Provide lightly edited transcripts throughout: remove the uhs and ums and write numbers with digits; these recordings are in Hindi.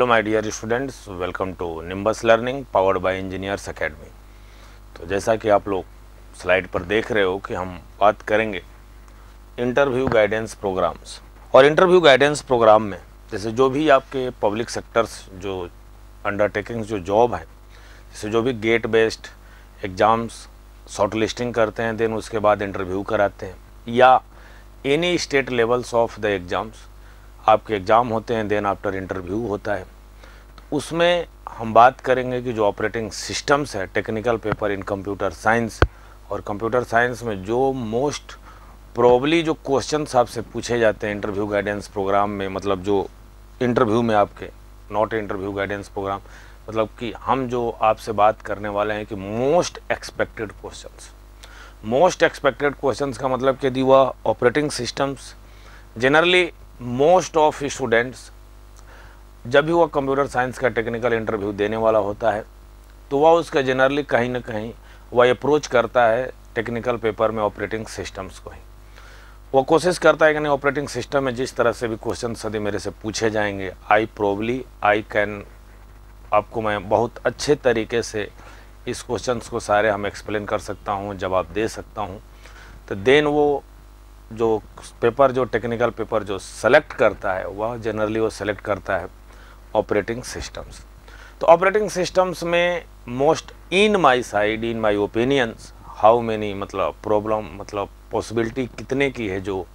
Hello my dear students, welcome to Nimbus learning powered by engineers academy. तो जैसा कि आप लोग स्लाइड पर देख रहे हो कि हम बात करेंगे इंटरव्यू गाइडेंस प्रोग्राम्स। और इंटरव्यू गाइडेंस प्रोग्राम में जैसे जो भी आपके पब्लिक सेक्टर्स जो अंडरटेकिंग्स जो जॉब है, जैसे जो भी GATE based exams shortlisting करते हैं, देन उसके बाद इंटरव्यू कराते हैं, या any state levels of the exams आपके एग्ज़ाम होते हैं, देन आफ्टर इंटरव्यू होता है। तो उसमें हम बात करेंगे कि जो ऑपरेटिंग सिस्टम्स है, technical paper in computer science, और कंप्यूटर साइंस में जो मोस्ट प्रोबली जो क्वेश्चंस आपसे पूछे जाते हैं इंटरव्यू गाइडेंस प्रोग्राम में, मतलब जो इंटरव्यू में आपके, नॉट इंटरव्यू गाइडेंस प्रोग्राम, मतलब कि हम जो आपसे बात करने वाले हैं कि most expected questions. Most expected questions का मतलब कि यदि वह operating systems generally most of students जब भी वह कंप्यूटर साइंस का टेक्निकल इंटरव्यू देने वाला होता है तो वह उसका जनरली कहीं ना कहीं वह अप्रोच करता है टेक्निकल पेपर में ऑपरेटिंग सिस्टम्स को ही। वह कोशिश करता है कि नहीं, ऑपरेटिंग सिस्टम में जिस तरह से भी क्वेश्चन यदि मेरे से पूछे जाएंगे, आपको मैं बहुत अच्छे तरीके से इस क्वेश्चंस को सारे हम एक्सप्लेन कर सकता हूँ, जवाब दे सकता हूँ। तो देन वो जो पेपर, जो टेक्निकल पेपर जो सेलेक्ट करता है, वह जनरली वो सेलेक्ट करता है ऑपरेटिंग सिस्टम्स। तो ऑपरेटिंग सिस्टम्स में most in my side, in my opinions, how many मतलब प्रॉब्लम, मतलब पॉसिबिलिटी कितने की है जो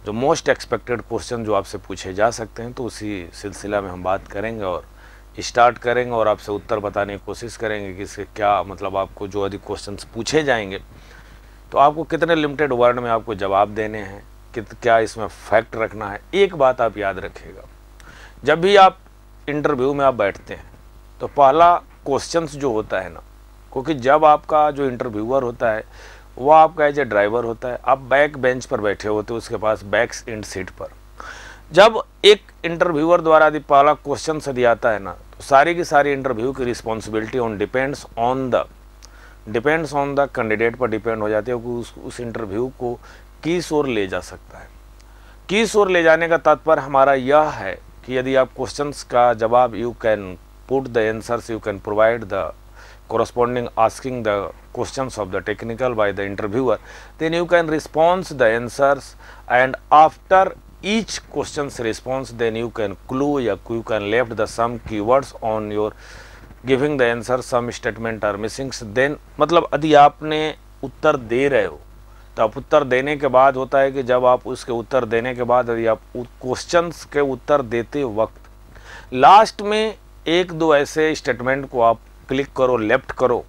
मोस्ट एक्सपेक्टेड क्वेश्चन जो आपसे पूछे जा सकते हैं, तो उसी सिलसिला में हम बात करेंगे और स्टार्ट करेंगे और आपसे उत्तर बताने की कोशिश करेंगे कि इसके क्या मतलब, आपको जो अधिक क्वेश्चंस पूछे जाएंगे तो आपको कितने लिमिटेड वर्ड में आपको जवाब देने हैं, क्या इसमें फैक्ट रखना है। एक बात आप याद रखिएगा, जब भी आप इंटरव्यू में आप बैठते हैं तो पहला क्वेश्चंस जो होता है ना, क्योंकि जब आपका जो इंटरव्यूअर होता है वह आपका एज ए ड्राइवर होता है, आप बैक बेंच पर बैठे होते हो, उसके पास बैक एंड सीट पर। जब एक इंटरव्यूअर द्वारा यदि पहला क्वेश्चन यदि आता है ना, तो सारी की सारी इंटरव्यू की responsibility depends on the candidate पर डिपेंड हो जाती है कि उस इंटरव्यू को किस ओर ले जा सकता है। किस ओर ले जाने का तात्पर्य हमारा यह है कि यदि आप क्वेश्चंस का जवाब, you can put the answers, you can provide the corresponding asking the questions of the technical by the interviewer, then you can respond the answers, and after each question's response then you can clue, या you can left the some keywords on your giving the answer, some statement are missing. Then मतलब यदि आपने उत्तर दे रहे हो तो आप उत्तर देने के बाद होता है कि जब आप उसके उत्तर देने के बाद यदि आप क्वेश्चंस के उत्तर देते वक्त लास्ट में एक दो ऐसे स्टेटमेंट को आप क्लिक करो, लेफ्ट करो,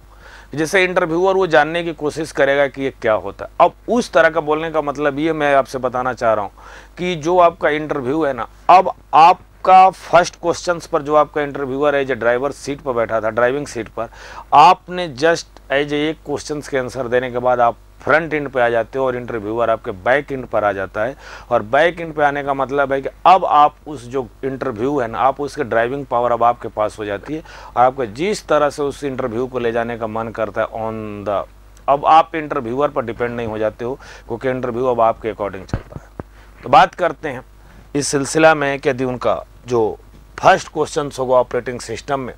जिससे इंटरव्यूअर वो जानने की कोशिश करेगा कि ये क्या होता है। अब उस तरह का बोलने का मतलब ये मैं आपसे बताना चाह रहा हूँ कि जो आपका इंटरव्यू है ना, अब आपका फर्स्ट क्वेश्चंस पर जो आपका interviewer as a driver seat पर बैठा था, ड्राइविंग सीट पर, आपने जस्ट एज एक क्वेश्चंस के आंसर देने के बाद आप फ्रंट एंड पे आ जाते हो और इंटरव्यूअर आपके बैक एंड पर आ जाता है। और बैक एंड पे आने का मतलब है कि अब आप उस जो इंटरव्यू है ना, आप उसके ड्राइविंग पावर अब आपके पास हो जाती है और आपको जिस तरह से उस इंटरव्यू को ले जाने का मन करता है अब आप इंटरव्यूअर पर डिपेंड नहीं हो जाते हो, क्योंकि इंटरव्यू अब आपके अकॉर्डिंग चलता है। तो बात करते हैं इस सिलसिला में कि यदि उनका जो फर्स्ट क्वेश्चन होगा ऑपरेटिंग सिस्टम में,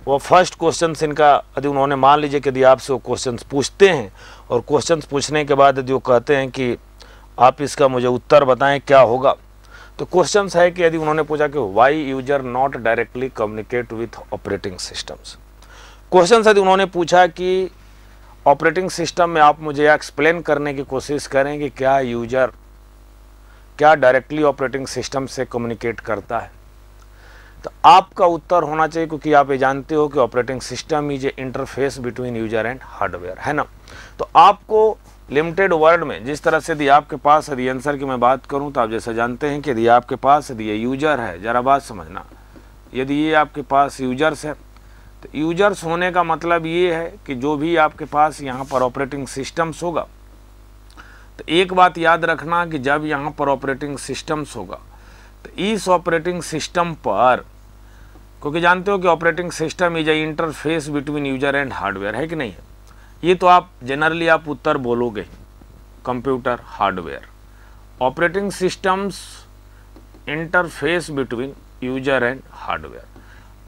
वो फर्स्ट क्वेश्चन इनका यदि उन्होंने मान लीजिए कि यदि आपसे वो क्वेश्चन पूछते हैं और क्वेश्चन पूछने के बाद यदि वो कहते हैं कि आप इसका मुझे उत्तर बताएं क्या होगा, तो क्वेश्चन है कि यदि उन्होंने पूछा कि why user not directly communicate with operating systems. Question यदि उन्होंने पूछा कि ऑपरेटिंग सिस्टम में आप मुझे एक्सप्लेन करने की कोशिश करें कि क्या यूजर क्या डायरेक्टली ऑपरेटिंग सिस्टम से कम्युनिकेट करता है, तो आपका उत्तर होना चाहिए, क्योंकि आप ये जानते हो कि operating system is a interface between user and hardware, है ना। तो आपको लिमिटेड वर्ड में, जिस तरह से यदि आपके पास यदि आंसर की मैं बात करूं, तो आप जैसे जानते हैं कि यदि आपके पास यदि ये यूजर है, जरा बात समझना, यदि ये आपके पास यूजर्स है, तो यूजर्स होने का मतलब ये है कि जो भी आपके पास यहाँ पर ऑपरेटिंग सिस्टम्स होगा, तो एक बात याद रखना कि जब यहाँ पर ऑपरेटिंग सिस्टम्स होगा तो इस ऑपरेटिंग सिस्टम पर, क्योंकि जानते हो कि operating system is a interface between user and hardware, है कि नहीं है। ये तो आप जनरली आप उत्तर बोलोगे, computer hardware, operating systems interface between user and hardware.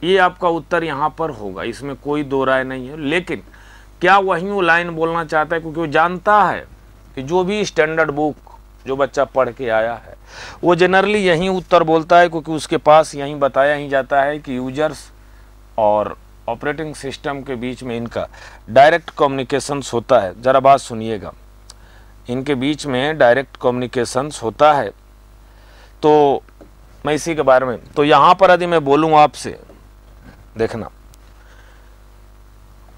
ये आपका उत्तर यहाँ पर होगा, इसमें कोई दो राय नहीं है। लेकिन क्या वही वो लाइन बोलना चाहता है, क्योंकि वो जानता है कि जो भी स्टैंडर्ड बुक जो बच्चा पढ़ के आया है वो जनरली यही उत्तर बोलता है, क्योंकि उसके पास यही बताया ही जाता है कि यूजर्स और ऑपरेटिंग सिस्टम के बीच में इनका डायरेक्ट कम्युनिकेशंस होता है। ज़रा बात सुनिएगा, इनके बीच में डायरेक्ट कम्युनिकेशंस होता है। तो मैं इसी के बारे में, तो यहाँ पर यदि मैं बोलूँ आपसे, देखना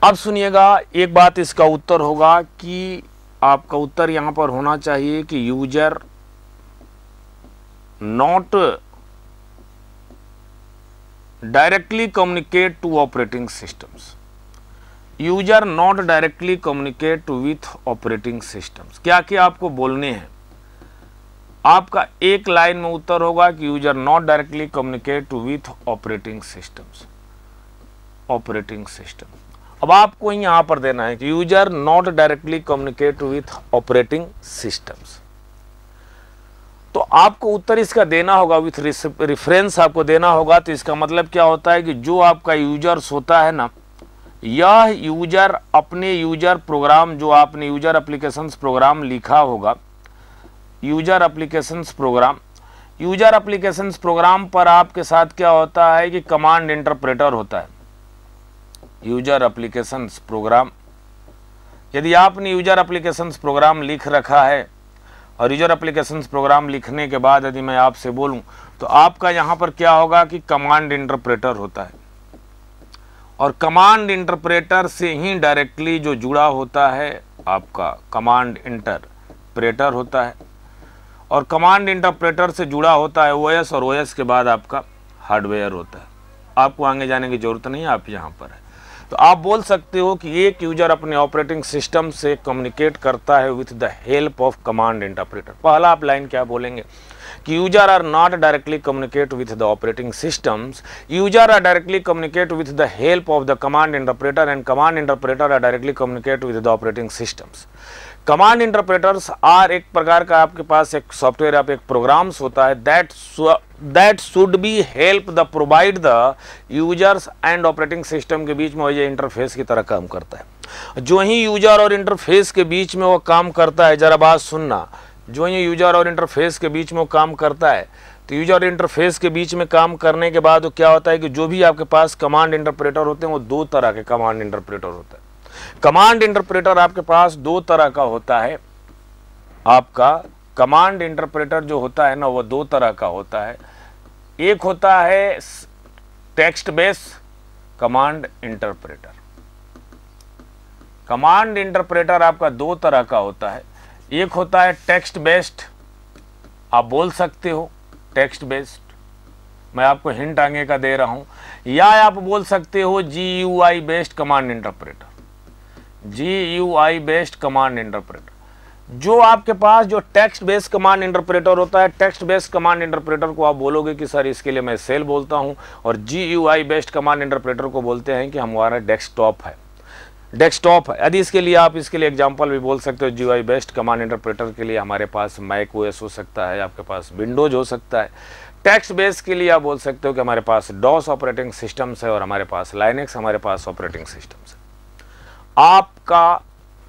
अब सुनिएगा, एक बात इसका उत्तर होगा कि आपका उत्तर यहाँ पर होना चाहिए कि user not directly communicate to operating systems. User not directly communicate with operating systems. क्या क्या आपको बोलने हैं? आपका एक लाइन में उत्तर होगा कि user not directly communicate with operating systems. Operating system, अब आपको यहाँ पर देना है कि user not directly communicate with operating systems. तो आपको उत्तर इसका देना होगा विथ रेफरेंस आपको देना होगा। तो इसका मतलब क्या होता है कि जो आपका यूजर्स होता है ना, यह यूजर अपने यूजर प्रोग्राम, जो आपने यूजर एप्लीकेशंस प्रोग्राम लिखा होगा, यूजर एप्लीकेशंस प्रोग्राम पर आपके साथ क्या होता है कि कमांड इंटरप्रेटर होता है। यूजर एप्लीकेशंस प्रोग्राम, यदि आपने यूजर एप्लीकेशंस प्रोग्राम लिख रखा है और यूजर एप्लीकेशंस प्रोग्राम लिखने के बाद यदि मैं आपसे बोलूं तो आपका यहाँ पर क्या होगा कि कमांड इंटरप्रेटर होता है। और कमांड इंटरप्रेटर से ही डायरेक्टली जो जुड़ा होता है आपका कमांड इंटरप्रेटर होता है। और कमांड इंटरप्रेटर से जुड़ा होता है ओएस, और ओएस के बाद आपका हार्डवेयर होता है। आपको आगे जाने की जरूरत नहीं है, आप यहाँ पर है। तो आप बोल सकते हो कि एक यूजर अपने ऑपरेटिंग सिस्टम से कम्युनिकेट करता है with the help of command interpreter. पहला आप लाइन क्या बोलेंगे कि user are not directly communicate with the operating systems, user are directly communicate with the help of the command interpreter, and command interpreter are directly communicate with the operating systems. Command interpreters are एक प्रकार का आपके पास एक सॉफ्टवेयर, आप एक प्रोग्राम्स होता है that should be help the provide the users and operating system के बीच में ये इंटरफेस की तरह काम करता है। जो ही यूजर और इंटरफेस के बीच में वो काम करता है, जरा बात सुनना, जो ही यूजर और इंटरफेस के बीच में वो काम करता है, तो यूजर इंटरफेस के बीच में काम करने के बाद वो क्या होता है कि जो भी आपके पास कमांड इंटरप्रेटर होते हैं वो दो तरह के कमांड इंटरप्रेटर होता है। कमांड इंटरप्रेटर आपके पास दो तरह का होता है। आपका कमांड इंटरप्रेटर जो होता है ना, वो दो तरह का होता है। एक होता है text based command interpreter. Command interpreter आपका दो तरह का होता है। एक होता है टेक्स्ट बेस्ड, आप बोल सकते हो टेक्स्ट बेस्ड, मैं आपको हिंट आगे का दे रहा हूं, या आप बोल सकते हो GUI based command interpreter. GUI based command interpreter, जो आपके पास जो टेक्स्ट बेस्ड कमांड इंटरप्रेटर होता है, टेक्स्ट बेस्ड कमांड इंटरप्रेटर को आप बोलोगे कि सर इसके लिए मैं सेल बोलता हूं, और GUI बेस्ड कमांड इंटरप्रेटर को बोलते हैं कि हमारा डेस्कटॉप है। यदि इसके लिए आप इसके लिए एग्जांपल भी बोल सकते हो। GUI बेस्ड कमांड इंटरप्रेटर के लिए हमारे पास मैक OS हो सकता है, आपके पास विंडोज हो सकता है। टेक्स्ट बेस्ड के लिए आप बोल सकते हो कि हमारे पास DOS ऑपरेटिंग सिस्टम्स है, और हमारे पास लाइनेक्स हमारे पास ऑपरेटिंग सिस्टम्स है। आपका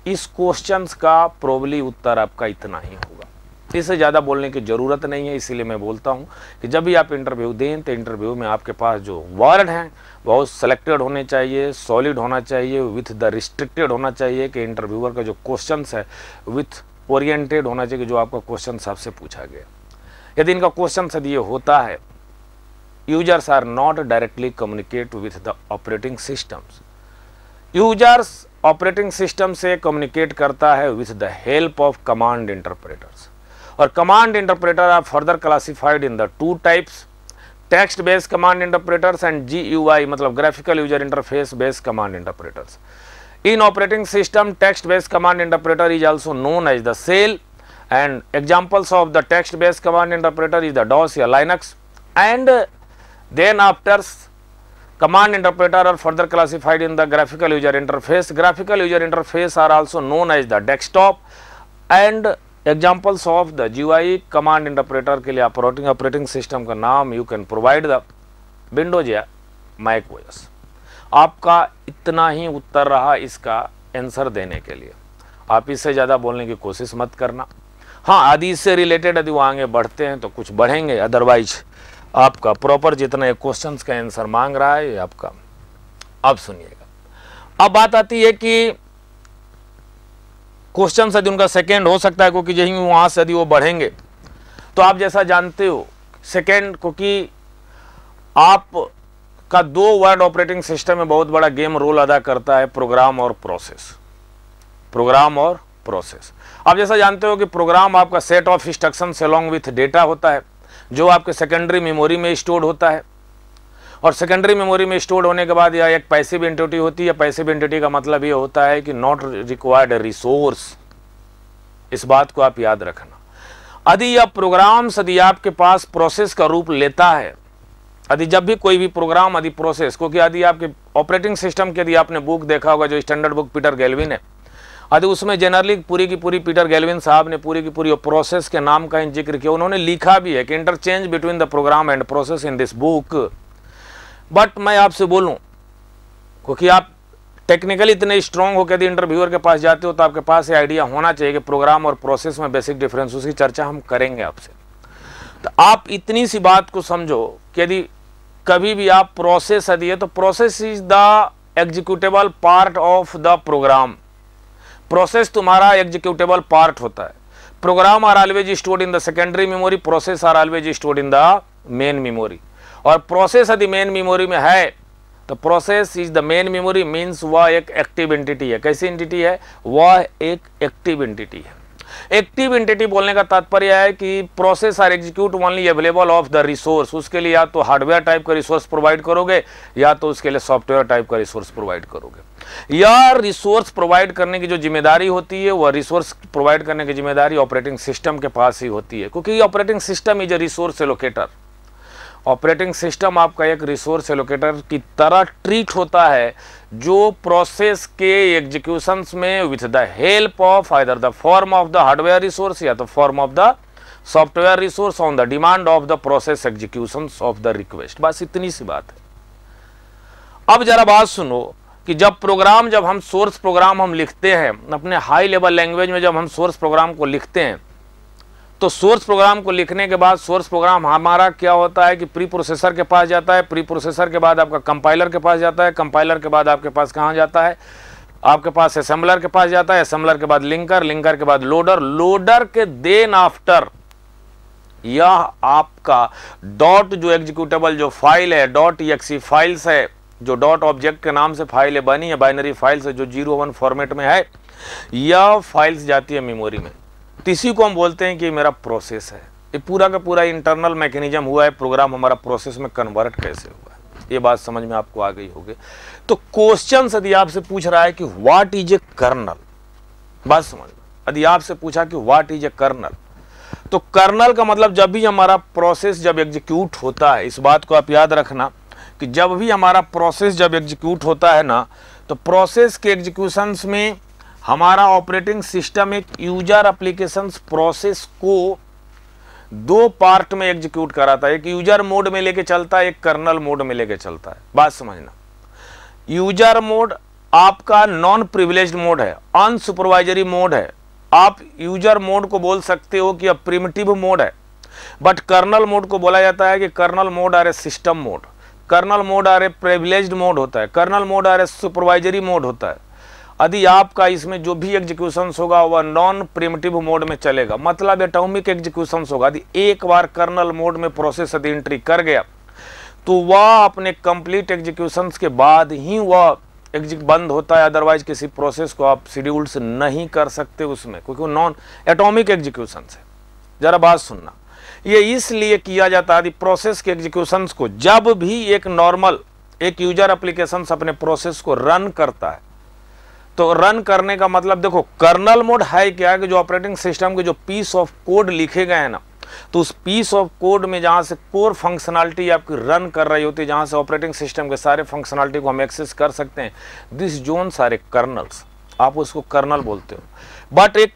इस क्वेश्चंस का प्रोबेबली उत्तर आपका इतना ही होगा, इससे ज़्यादा बोलने की ज़रूरत नहीं है। इसीलिए मैं बोलता हूँ कि जब भी आप इंटरव्यू दें तो इंटरव्यू में आपके पास जो वर्ड हैं बहुत सेलेक्टेड होने चाहिए, सॉलिड होना चाहिए, विथ द रिस्ट्रिक्टेड होना चाहिए, कि इंटरव्यूअर का जो क्वेश्चंस है विथ ओरिएंटेड होना चाहिए, जो आपका क्वेश्चन आपसे पूछा गया। यदि इनका क्वेश्चन यदि ये होता है users are not directly communicate with the operating systems, users operating system से कम्युनिकेट करता है with the help of command interpreters, और command interpreter are further classified in the two types, text based command interpreters and GUI मतलब graphical user interface based command interpreters. In operating system text based command interpreter is also known as the shell, and examples of the text based command interpreter is the DOS या Linux, and then after command interpreter are further classified in the graphical user interface. Graphical user interface are also known as the desktop, and examples of the GUI command interpreter के लिए ऑपरेटिंग सिस्टम का नाम you can provide the Windows या मैक ओएस। आपका इतना ही उत्तर रहा इसका आंसर देने के लिए। आप इससे ज़्यादा बोलने की कोशिश मत करना। हाँ, आदि इससे रिलेटेड यदि वो आगे बढ़ते हैं तो कुछ बढ़ेंगे, अदरवाइज आपका प्रॉपर जितना क्वेश्चंस का आंसर मांग रहा है ये आपका। अब सुनिएगा, अब बात आती है कि क्वेश्चन यदि उनका सेकेंड हो सकता है, क्योंकि यही वहाँ से यदि वो बढ़ेंगे तो आप जैसा जानते हो सेकेंड, क्योंकि आप का 2 वर्ड ऑपरेटिंग सिस्टम में बहुत बड़ा गेम रोल अदा करता है, प्रोग्राम और प्रोसेस। प्रोग्राम और प्रोसेस, आप जैसा जानते हो कि प्रोग्राम आपका set of instructions along with data होता है जो आपके सेकेंडरी मेमोरी में स्टोर होता है। और सेकेंडरी मेमोरी में स्टोर होने के बाद यह एक पैसिव एंटिटी होती है। पैसिव एंटिटी का मतलब ये होता है कि नॉट रिक्वायर्ड रिसोर्स। इस बात को आप याद रखना। यदि यह प्रोग्राम यदि आपके पास प्रोसेस का रूप लेता है, यदि जब भी कोई भी प्रोग्राम यदि प्रोसेस, क्योंकि यदि आपके ऑपरेटिंग सिस्टम की यदि आपने बुक देखा होगा जो स्टैंडर्ड बुक पीटर गैल्विन है, यदि उसमें जनरली पूरी की पूरी पीटर गैल्विन साहब ने पूरी की पूरी प्रोसेस के नाम का जिक्र किया। उन्होंने लिखा भी है कि interchange between the program and process in this book. But मैं आपसे बोलूं, क्योंकि आप टेक्निकली इतने स्ट्रांग हो कि यदि इंटरव्यूअर के पास जाते हो तो आपके पास ये आइडिया होना चाहिए कि प्रोग्राम और प्रोसेस में बेसिक डिफरेंस, उसकी चर्चा हम करेंगे आपसे। तो आप इतनी सी बात को समझो कि यदि कभी भी आप प्रोसेस यदि है तो process is the executable part of the program. Process तुम्हारा एग्जीक्यूटेबल पार्ट होता है। Program are always stored in the secondary memory, process are always stored in the main memory. और प्रोसेस यदि मेन मेमोरी में है तो process is the main memory, means वह एक एक्टिव एंटिटी है। कैसी एंटिटी है? वह एक एक्टिव एंटिटी है। एक्टिव एंटिटी बोलने का तात्पर्य है कि process are execute only available of the resource. उसके लिए या तो हार्डवेयर टाइप का रिसोर्स प्रोवाइड करोगे या तो उसके लिए सॉफ्टवेयर टाइप का रिसोर्स प्रोवाइड करोगे। या रिसोर्स प्रोवाइड करने की जो जिम्मेदारी होती है वह रिसोर्स प्रोवाइड करने की जिम्मेदारी ऑपरेटिंग सिस्टम के पास ही होती है, क्योंकि operating system is a resource allocator. Operating system आपका एक रिसोर्स एलोकेटर की तरह ट्रीट होता है जो प्रोसेस के एग्जीक्यूशंस में with the help of either the form of the hardware resource या the form of the software resource on the demand of the process executions of the request. बस इतनी सी बात है। अब जरा बात सुनो कि जब हम सोर्स प्रोग्राम हम लिखते हैं अपने हाई लेवल लैंग्वेज में, जब हम सोर्स प्रोग्राम को लिखते हैं तो सोर्स प्रोग्राम को लिखने के बाद सोर्स प्रोग्राम हमारा क्या होता है कि प्री प्रोसेसर के पास जाता है, प्री प्रोसेसर के बाद आपका कंपाइलर के पास जाता है, कंपाइलर के बाद आपके पास कहाँ जाता है? आपके पास असेंबलर के पास जाता है, असेंबलर के बाद लिंकर, लिंकर के बाद लोडर, लोडर के देन आफ्टर यह आपका डॉट जो एग्जीक्यूटेबल जो फाइल है, डॉट एक्सी फाइल्स है, जो डॉट ऑब्जेक्ट के नाम से फाइलें बनी है, बाइनरी फाइल्स है जो 0-1 फॉर्मेट में है, यह फाइल्स जाती है मेमोरी में। इसी को हम बोलते हैं कि मेरा प्रोसेस है। ये पूरा का पूरा इंटरनल मैकेनिज्म हुआ है, प्रोग्राम हमारा प्रोसेस में कन्वर्ट कैसे हुआ है, ये बात समझ में आपको आ गई होगी। तो क्वेश्चन यदि आपसे पूछ रहा है कि व्हाट इज ए कर्नल, बात समझ में, यदि आपसे पूछा कि व्हाट इज ए कर्नल, तो कर्नल का मतलब जब भी हमारा प्रोसेस जब एग्जीक्यूट होता है, इस बात को आप याद रखना कि जब भी हमारा प्रोसेस जब एग्जीक्यूट होता है ना, तो प्रोसेस के एग्जीक्यूशंस में हमारा ऑपरेटिंग सिस्टम एक यूजर एप्लीकेशंस प्रोसेस को 2 पार्ट में एग्जीक्यूट कराता है। एक यूजर मोड में लेके चलता है, एक कर्नल मोड में लेके चलता है। बात समझना, यूजर मोड आपका नॉन प्रिविलेज्ड मोड है, अनसुपरवाइजरी मोड है। आप यूजर मोड को बोल सकते हो कि अब प्रिमिटिव मोड है, बट कर्नल मोड को बोला जाता है कि kernel mode are a system mode, kernel mode are a privileged mode होता है, kernel mode are a supervisory mode होता है। यदि आपका इसमें जो भी एग्जीक्यूशंस होगा वह नॉन प्रिमिटिव मोड में चलेगा, मतलब एटॉमिक एग्जीक्यूशंस होगा। यदि एक बार कर्नल मोड में प्रोसेस यदि एंट्री कर गया तो वह अपने कंप्लीट एग्जीक्यूशंस के बाद ही वह बंद होता है, अदरवाइज किसी प्रोसेस को आप शेड्यूल्स नहीं कर सकते उसमें, क्योंकि वो नॉन एटॉमिक एग्जीक्यूशंस है। जरा बात सुनना, ये इसलिए किया जाता है यदि प्रोसेस के एग्जीक्यूशंस को जब भी एक नॉर्मल एक यूजर एप्लीकेशंस अपने प्रोसेस को रन करता है, तो रन करने का मतलब देखो कर्नल मोड है क्या, कि जो ऑपरेटिंग सिस्टम के जो पीस ऑफ कोड लिखे गए हैं ना, तो उस पीस ऑफ कोड में जहां से कोर फंक्शनलिटी आपकी रन कर रही होती है, जहां से ऑपरेटिंग सिस्टम के सारे फंक्शनलिटी को हम एक्सेस कर सकते हैं, दिस जोन सारे कर्नल्स, आप उसको कर्नल बोलते हो। बट एक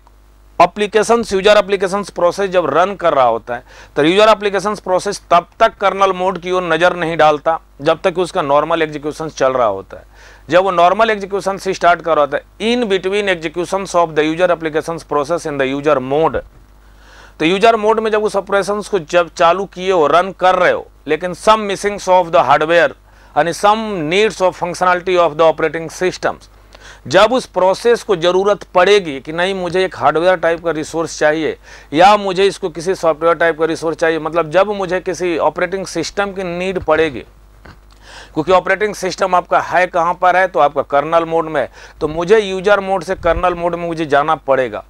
एप्लीकेशंस, यूजर एप्लीकेशंस प्रोसेस जब रन कर रहा होता है तो यूजर एप्लीकेशंस प्रोसेस तब तक कर्नल मोड की ओर नजर नहीं डालता जब तक उसका नॉर्मल एग्जीक्यूशन चल रहा होता है। जब वो नॉर्मल एग्जीक्यूशन से स्टार्ट कर रहा होता है, in between executions of the user applications process in the user mode, तो यूजर मोड में जब उस ऑपरेशंस को जब चालू किए हो, रन कर रहे हो, लेकिन some missings of the hardware यानी some needs of functionality of the operating systems, जब उस प्रोसेस को जरूरत पड़ेगी कि नहीं मुझे एक हार्डवेयर टाइप का रिसोर्स चाहिए या मुझे इसको किसी सॉफ्टवेयर टाइप का रिसोर्स चाहिए, मतलब जब मुझे किसी ऑपरेटिंग सिस्टम की नीड पड़ेगी, क्योंकि ऑपरेटिंग सिस्टम आपका है कहाँ पर है, तो आपका कर्नल मोड में है, तो मुझे यूजर मोड से कर्नल मोड में मुझे जाना पड़ेगा।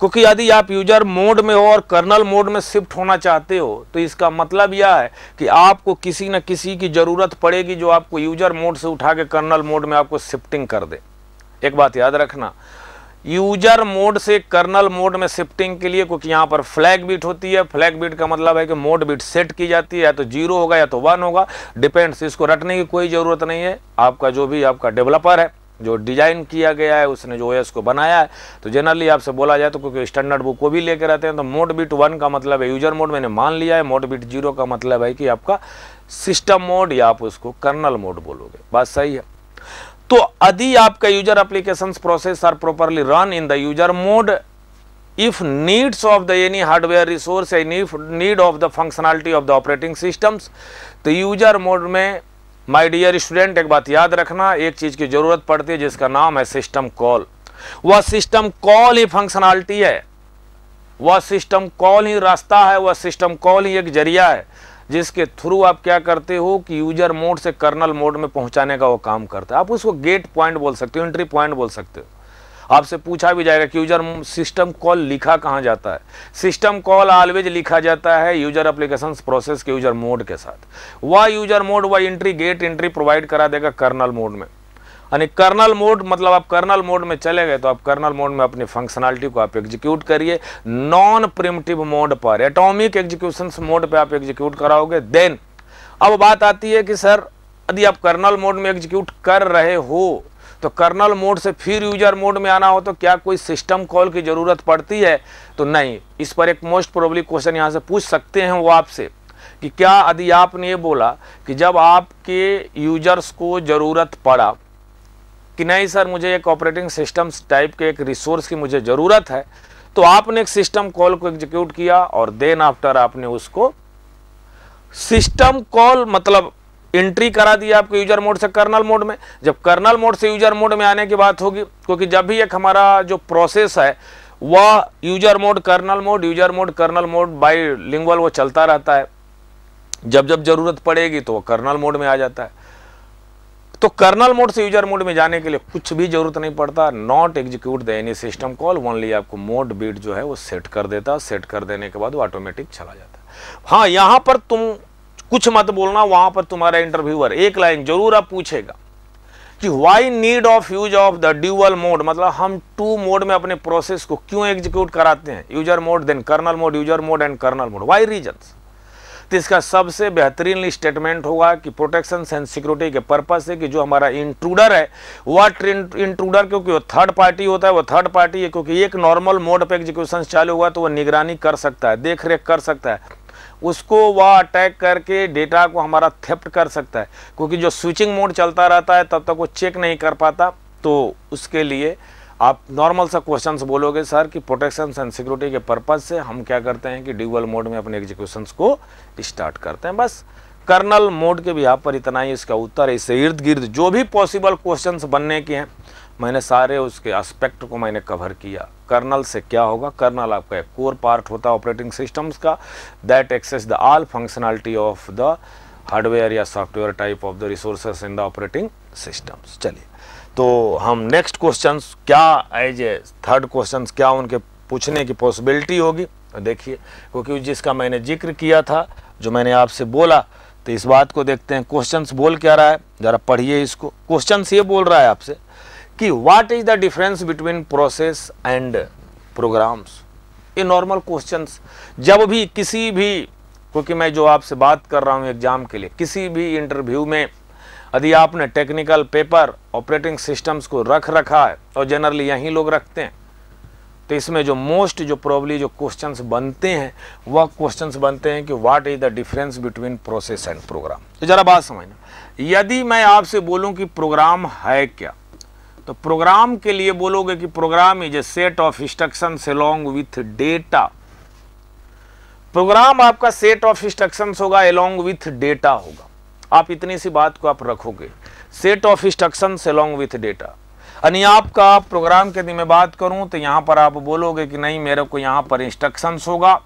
क्योंकि यदि आप यूजर मोड में हो और कर्नल मोड में शिफ्ट होना चाहते हो तो इसका मतलब यह है कि आपको किसी न किसी की ज़रूरत पड़ेगी जो आपको यूजर मोड से उठा के कर्नल मोड में आपको शिफ्टिंग कर दे। एक बात याद रखना, यूजर मोड से कर्नल मोड में शिफ्टिंग के लिए, क्योंकि यहाँ पर फ्लैग बीट होती है, फ्लैग बीट का मतलब है कि मोड बीट सेट की जाती है, या तो 0 होगा या तो 1 होगा, डिपेंड्स। इसको रटने की कोई ज़रूरत नहीं है। आपका जो भी आपका डेवलपर है, जो डिजाइन किया गया है, उसने जो ओएस को बनाया है, तो जनरली आपसे बोला जाए तो क्योंकि स्टैंडर्ड बुक को भी लेकर रहते हैं, तो मोड बीट 1 का मतलब है यूजर मोड मैंने मान लिया है, मोड बीट 0 का मतलब है कि आपका सिस्टम मोड या आप उसको कर्नल मोड बोलोगे। बात सही है। तो यदि आपका user applications process are properly run in the user mode, if needs of the any hardware resource any need of the functionality of the operating systems, तो यूजर मोड में माय डियर स्टूडेंट एक बात याद रखना, एक चीज की जरूरत पड़ती है जिसका नाम है सिस्टम कॉल। वह सिस्टम कॉल ही फंक्शनलिटी है, वह सिस्टम कॉल ही रास्ता है, वह सिस्टम कॉल ही एक जरिया है जिसके थ्रू आप क्या करते हो कि यूजर मोड से कर्नल मोड में पहुंचाने का वो काम करता है। आप उसको गेट पॉइंट बोल सकते हो, एंट्री पॉइंट बोल सकते हो। आपसे पूछा भी जाएगा कि यूजर सिस्टम कॉल लिखा कहाँ जाता है, सिस्टम कॉल ऑलवेज लिखा जाता है यूजर एप्लीकेशंस प्रोसेस के यूजर मोड के साथ। वह यूजर मोड वह एंट्री गेट एंट्री प्रोवाइड करा देगा कर्नल मोड में। यानी कर्नल मोड मतलब आप कर्नल मोड में चले गए तो आप कर्नल मोड में अपनी फंक्शनलिटी को आप एग्जीक्यूट करिए। नॉन प्रिमिटिव मोड पर, एटॉमिक एग्जीक्यूशन मोड पे आप एग्जीक्यूट कराओगे। देन अब बात आती है कि सर यदि आप कर्नल मोड में एग्जीक्यूट कर रहे हो तो कर्नल मोड से फिर यूजर मोड में आना हो तो क्या कोई सिस्टम कॉल की जरूरत पड़ती है? तो नहीं। इस पर एक मोस्ट प्रोबेबली क्वेश्चन यहाँ से पूछ सकते हैं वो आपसे कि क्या यदि आपने ये बोला कि जब आपके यूजर्स को जरूरत पड़ा कि नहीं सर मुझे एक ऑपरेटिंग सिस्टम टाइप के एक रिसोर्स की मुझे ज़रूरत है, तो आपने एक सिस्टम कॉल को एग्जीक्यूट किया और देन आफ्टर आपने उसको सिस्टम कॉल मतलब एंट्री करा दिया आपके यूजर मोड से कर्नल मोड में। जब कर्नल मोड से यूजर मोड में आने की बात होगी, क्योंकि जब भी एक हमारा जो प्रोसेस है वह user mode kernel mode bilingual वो चलता रहता है, जब जब जरूरत पड़ेगी तो वो कर्नल मोड में आ जाता है। तो कर्नल मोड से यूजर मोड में जाने के लिए कुछ भी जरूरत नहीं पड़ता, not execute the any system call, only आपको मोड बीट जो है वो सेट कर देता, सेट कर देने के बाद वो ऑटोमेटिक चला जाता है। हाँ, यहाँ पर तुम कुछ मत बोलना, वहां पर तुम्हारा इंटरव्यूअर एक लाइन जरूर आप पूछेगा कि why need of use of the dual mode, मतलब हम 2 मोड में अपने प्रोसेस को क्यों एग्जीक्यूट कराते हैं, user mode then kernel mode, user mode and kernel mode, why reasons. तो इसका सबसे बेहतरीन स्टेटमेंट होगा कि प्रोटेक्शन एंड सिक्योरिटी के पर्पज से कि जो हमारा इंट्रूडर है वह इंट्रूडर क्योंकि वो थर्ड पार्टी होता है, वो थर्ड पार्टी है क्योंकि एक नॉर्मल मोड पे एग्जीक्यूशन चालू हुआ तो वह निगरानी कर सकता है, देख रेख कर सकता है, उसको वह अटैक करके डेटा को हमारा थेफ्ट कर सकता है, क्योंकि जो स्विचिंग मोड चलता रहता है तब तक वो चेक नहीं कर पाता। तो उसके लिए आप नॉर्मल सा क्वेश्चंस बोलोगे सर कि प्रोटेक्शन एंड सिक्योरिटी के पर्पज से हम क्या करते हैं कि ड्यूअल मोड में अपने एग्जीक्यूशंस को स्टार्ट करते हैं। बस कर्नल मोड के भी यहाँ पर इतना ही इसका उत्तर है। इससे इर्द गिर्द जो भी पॉसिबल क्वेश्चंस बनने के हैं मैंने सारे उसके एस्पेक्ट को मैंने कवर किया। कर्नल से क्या होगा, कर्नल आपका एक कोर पार्ट होता है ऑपरेटिंग सिस्टम्स का, that access the all functionality of the hardware या software type of the resources in the operating systems. चलिए तो हम नेक्स्ट क्वेश्चंस क्या एज ए थर्ड क्वेश्चंस क्या उनके पूछने की पॉसिबिलिटी होगी तो देखिए, क्योंकि जिसका मैंने जिक्र किया था जो मैंने आपसे बोला, तो इस बात को देखते हैं क्वेश्चंस बोल क्या रहा है, जरा पढ़िए इसको। क्वेश्चंस ये बोल रहा है आपसे कि what is the difference between process and programs. ये नॉर्मल क्वेश्चंस जब भी किसी भी, क्योंकि मैं जो आपसे बात कर रहा हूँ एग्जाम के लिए, किसी भी इंटरव्यू में यदि आपने टेक्निकल पेपर ऑपरेटिंग सिस्टम्स को रखा है और जनरली यहीं लोग रखते हैं, तो इसमें जो मोस्ट जो प्रॉब्ली जो क्वेश्चंस बनते हैं वह क्वेश्चंस बनते हैं कि what is the difference between process and program. तो जरा बात समझना, यदि मैं आपसे बोलूं कि प्रोग्राम है क्या, तो प्रोग्राम के लिए बोलोगे कि program is a set of instructions along with data. Program आपका सेट ऑफ इंस्ट्रक्शंस होगा अलोंग विथ डेटा होगा। आप इतनी सी बात को आप रखोगे, set of instructions along with data. यानी आपका प्रोग्राम के यदि मैं बात करूं तो यहां पर आप बोलोगे कि नहीं मेरे को यहां पर इंस्ट्रक्शंस होगा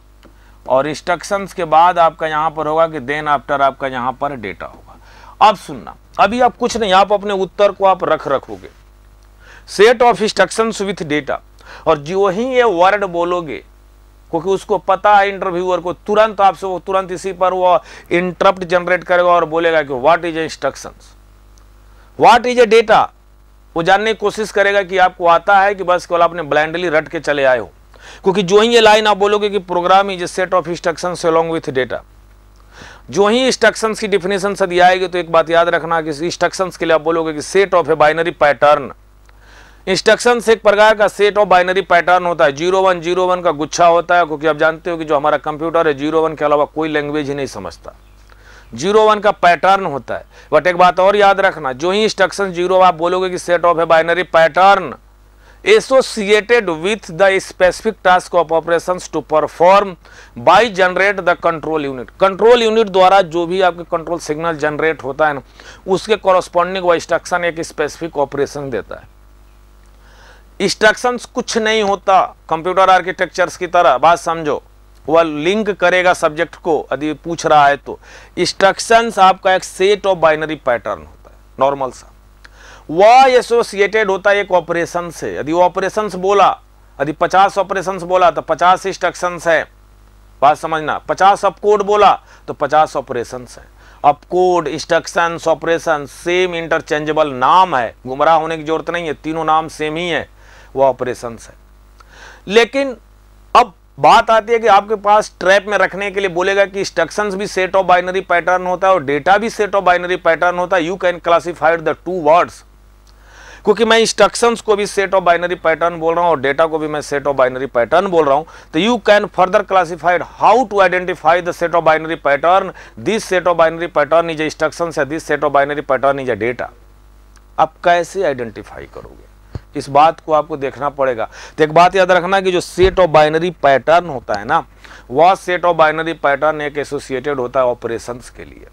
और इंस्ट्रक्शंस के बाद आपका यहां पर होगा कि देन आफ्टर आपका यहां पर डेटा होगा। अब सुनना, अभी आप कुछ नहीं, आप अपने उत्तर को आप रखोगे set of instructions with data, और जो ही ये वर्ड बोलोगे क्योंकि उसको पता है इंटरव्यूअर को, तुरंत आपसे वो तुरंत इसी पर वो इंटरप्ट जनरेट करेगा और बोलेगा कि what is a instructions, what is a data. वो जानने की कोशिश करेगा कि आपको आता है कि बस केवल आपने ब्लाइंडली रट के चले आए हो, क्योंकि जो ही ये लाइन आप बोलोगे कि program is a set of instructions along with data, जो ही इंस्ट्रक्शंस की डिफिनेशन से दी आएगी तो एक बात याद रखना कि इंस्ट्रक्शंस के लिए आप बोलोगे कि set of a binary pattern. Instructions एक प्रकार का सेट ऑफ बाइनरी पैटर्न होता है, 0101 का गुच्छा होता है, क्योंकि आप जानते हो कि जो हमारा कंप्यूटर है 01 के अलावा कोई लैंग्वेज ही नहीं समझता, 01 का पैटर्न होता है। बट एक बात और याद रखना, जो ही इंस्ट्रक्शन 0 आप बोलोगे कि set of a binary pattern associated with the specific task of operations to perform by generate the control unit. Control unit द्वारा जो भी आपके कंट्रोल सिग्नल जनरेट होता है ना, उसके कॉरस्पॉन्डिंग वह इंस्ट्रक्शन एक स्पेसिफिक ऑपरेशन देता है। इंस्ट्रक्शंस कुछ नहीं होता कंप्यूटर आर्किटेक्चर्स की तरह, बात समझो, वह लिंक करेगा सब्जेक्ट को यदि पूछ रहा है तो। इंस्ट्रक्शंस आपका एक सेट ऑफ बाइनरी पैटर्न होता है नॉर्मल सा, वह एसोसिएटेड होता है एक ऑपरेशन से। यदि वो ऑपरेशंस बोला, यदि 50 ऑपरेशंस बोला तो 50 इंस्ट्रक्शंस है, बात समझना। 50 अप कोड बोला तो 50 ऑपरेशंस है। Up code, instructions, operation same interchangeable नाम है, गुमराह होने की जरूरत नहीं है, तीनों नाम सेम ही है, वो ऑपरेशंस है। लेकिन अब बात आती है कि आपके पास ट्रैप में रखने के लिए बोलेगा कि इंस्ट्रक्शंस भी सेट ऑफ बाइनरी पैटर्न होता है और डेटा भी सेट ऑफ बाइनरी पैटर्न होता है। You can classified the two words, क्योंकि मैं इंस्ट्रक्शंस को भी सेट ऑफ बाइनरी पैटर्न बोल रहा हूं और डेटा को भी मैं सेट ऑफ बाइनरी पैटर्न बोल रहा हूं, तो you can further classified how to identify the set of binary pattern. This set of binary pattern is instructions है, this set of binary pattern is data. आप कैसे आइडेंटिफाई करोगे, इस बात को आपको देखना पड़ेगा। तो एक बात याद रखना कि जो सेट ऑफ बाइनरी पैटर्न होता है ना, वह सेट ऑफ बाइनरी पैटर्न एक एसोसिएटेड होता है ऑपरेशंस के लिए।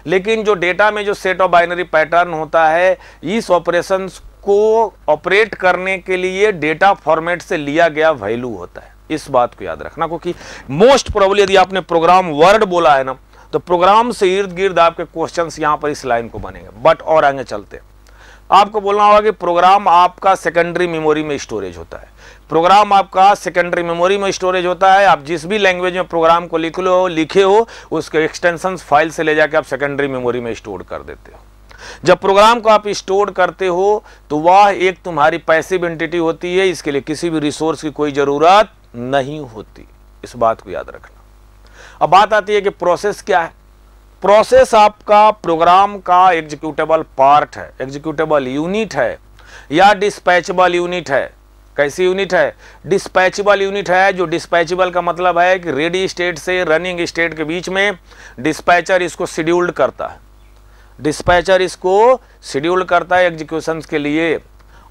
लेकिन जो डेटा में जो सेट ऑफ बाइनरी पैटर्न होता है, इस ऑपरेशंस को ऑपरेट करने के लिए डेटा फॉर्मेट से लिया गया वैल्यू होता है। इस बात को याद रखना, क्योंकि मोस्ट प्रोबेबली यदि आपने प्रोग्राम वर्ड बोला है ना, तो प्रोग्राम से इर्द गिर्द आपके क्वेश्चंस यहां पर इस लाइन को बनेंगे। बट और आगे चलते आपको बोलना होगा कि प्रोग्राम आपका सेकेंडरी मेमोरी में स्टोरेज होता है। प्रोग्राम आपका सेकेंडरी मेमोरी में स्टोरेज होता है। आप जिस भी लैंग्वेज में प्रोग्राम को लिखे हो उसके एक्सटेंशंस फाइल से ले जाके आप सेकेंडरी मेमोरी में स्टोर कर देते हो। जब प्रोग्राम को आप स्टोर करते हो तो वह एक तुम्हारी पैसिव एंटिटी होती है, इसके लिए किसी भी रिसोर्स की कोई जरूरत नहीं होती। इस बात को याद रखना। अब बात आती है कि प्रोसेस क्या है। प्रोसेस आपका प्रोग्राम का एग्जीक्यूटेबल पार्ट है, एग्जीक्यूटेबल यूनिट है या डिस्पैचेबल यूनिट है। कैसी यूनिट है? डिस्पैचेबल यूनिट है। जो डिस्पैचेबल का मतलब है कि रेडी स्टेट से रनिंग स्टेट के बीच में डिस्पैचर इसको शेड्यूल्ड करता है, डिस्पैचर इसको शेड्यूल करता है एग्जीक्यूशंस के लिए।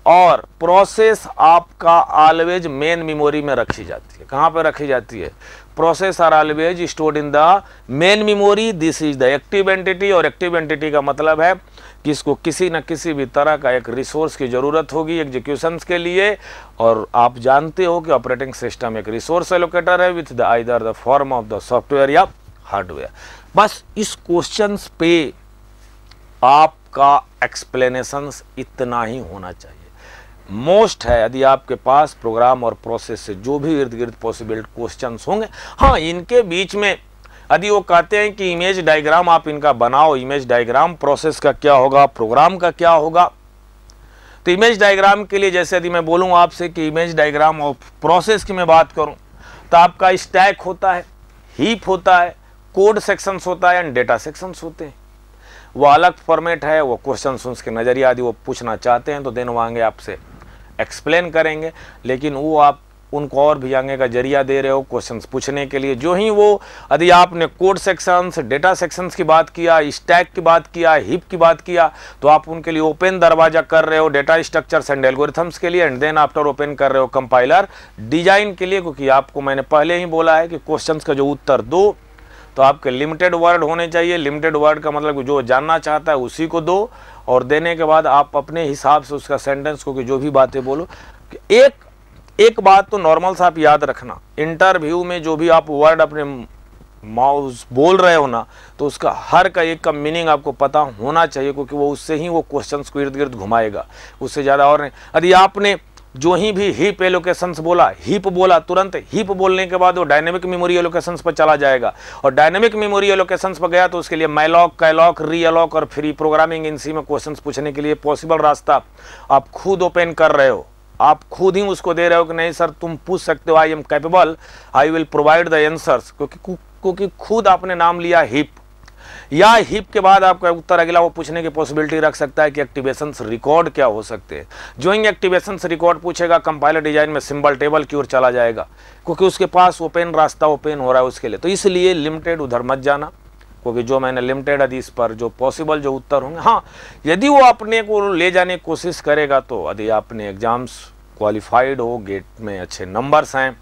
और प्रोसेस आपका ऑलवेज मेन मेमोरी में रखी जाती है। कहाँ पे रखी जाती है? Process are always stored in the main memory. This is the active entity. और एक्टिव एंटिटी का मतलब है कि इसको किसी न किसी भी तरह का एक रिसोर्स की जरूरत होगी एग्जीक्यूशंस के लिए। और आप जानते हो कि ऑपरेटिंग सिस्टम एक रिसोर्स एलोकेटर है with the either the form of the software या हार्डवेयर। बस इस क्वेश्चन पे आपका एक्सप्लेनेशंस इतना ही होना चाहिए। मोस्ट है यदि आपके पास प्रोग्राम और प्रोसेस से जो भी इर्द गिर्द पॉसिबल क्वेश्चंस होंगे, हाँ इनके बीच में यदि वो कहते हैं कि इमेज डायग्राम आप इनका बनाओ, इमेज डायग्राम प्रोसेस का क्या होगा, प्रोग्राम का क्या होगा, तो इमेज डायग्राम के लिए जैसे यदि मैं बोलूँ आपसे कि इमेज डायग्राम और प्रोसेस की मैं बात करूँ तो आपका स्टैक होता है, हीप होता है, कोड सेक्शंस होता है एंड डेटा सेक्शंस होते हैं। वो अलग फॉर्मेट है। वो क्वेश्चन उसके नज़रिया यदि वो पूछना चाहते हैं तो देन वो आगे आपसे एक्सप्लेन करेंगे। लेकिन वो आप उनको और भी आगे का जरिया दे रहे हो क्वेश्चंस पूछने के लिए। जो ही वो यदि आपने कोड सेक्शंस, डेटा सेक्शंस की बात किया, स्टैक की बात किया, हीप की बात किया, तो आप उनके लिए ओपन दरवाजा कर रहे हो डेटा स्ट्रक्चर्स एंड एल्गोरिथम्स के लिए, एंड देन आफ्टर ओपन कर रहे हो कंपाइलर डिजाइन के लिए। क्योंकि आपको मैंने पहले ही बोला है कि क्वेश्चंस का जो उत्तर दो तो आपके लिमिटेड वर्ड होने चाहिए। लिमिटेड वर्ड का मतलब जो जानना चाहता है उसी को दो, और देने के बाद आप अपने हिसाब से उसका सेंटेंस को जो भी बातें बोलो। एक बात तो नॉर्मल सा आप याद रखना, इंटरव्यू में जो भी आप वर्ड अपने माउस बोल रहे हो ना, तो उसका हर का एक का मीनिंग आपको पता होना चाहिए, क्योंकि वो उससे ही वो क्वेश्चंस को इर्द गिर्द घुमाएगा, उससे ज़्यादा और नहीं। यदि आपने जो ही भी हीप एलोकेशंस बोला, हीप बोला, तुरंत हीप बोलने के बाद वो डायनेमिक मेमोरी एलोकेशंस पर चला जाएगा, और डायनेमिक मेमोरी एलोकेशंस पर गया तो उसके लिए मैलॉक, कैलॉक, रीअलॉक और फ्री प्रोग्रामिंग, इनसी में क्वेश्चंस पूछने के लिए पॉसिबल रास्ता आप खुद ओपन कर रहे हो। आप खुद ही उसको दे रहे हो कि नहीं सर तुम पूछ सकते हो, I am capable, I will provide the answers, क्योंकि खुद आपने नाम लिया हीप। या हीप के बाद आपका उत्तर अगला वो पूछने की पॉसिबिलिटी रख सकता है कि एक्टिवेशंस रिकॉर्ड क्या हो सकते हैं। जो ही एक्टिवेशंस रिकॉर्ड पूछेगा कंपाइलर डिजाइन में सिंबल टेबल की ओर चला जाएगा, क्योंकि उसके पास ओपन रास्ता ओपन हो रहा है उसके लिए। तो इसलिए लिमिटेड उधर मत जाना, क्योंकि जो मैंने लिमिटेड यदि इस पर जो पॉसिबल जो उत्तर होंगे, हाँ यदि वो अपने को ले जाने की कोशिश करेगा तो यदि आपने एग्जाम्स क्वालिफाइड हो, गेट में अच्छे नंबर्स हैं,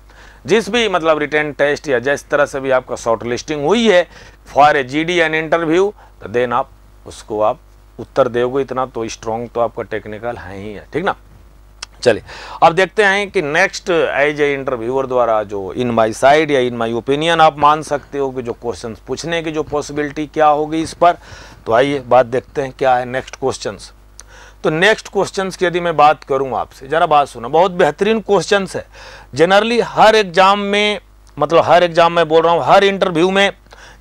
जिस भी मतलब रिटन टेस्ट या जिस तरह से भी आपका शॉर्ट लिस्टिंग हुई है for a GD and interview, तो देन आप उसको आप उत्तर दोगे। इतना तो स्ट्रॉन्ग तो आपका टेक्निकल है ही है, ठीक ना। चलिए अब देखते हैं कि नेक्स्ट एज ए इंटरव्यूअर द्वारा जो इन माई साइड या इन माई ओपिनियन आप मान सकते हो कि जो क्वेश्चंस पूछने की जो पॉसिबिलिटी क्या होगी इस पर। तो आइए बात देखते हैं क्या है नेक्स्ट क्वेश्चंस। तो नेक्स्ट क्वेश्चंस की यदि मैं बात करूं आपसे, जरा बात सुनो, बहुत बेहतरीन क्वेश्चंस है। जनरली हर एग्जाम में, मतलब हर एग्जाम में बोल रहा हूं, हर इंटरव्यू में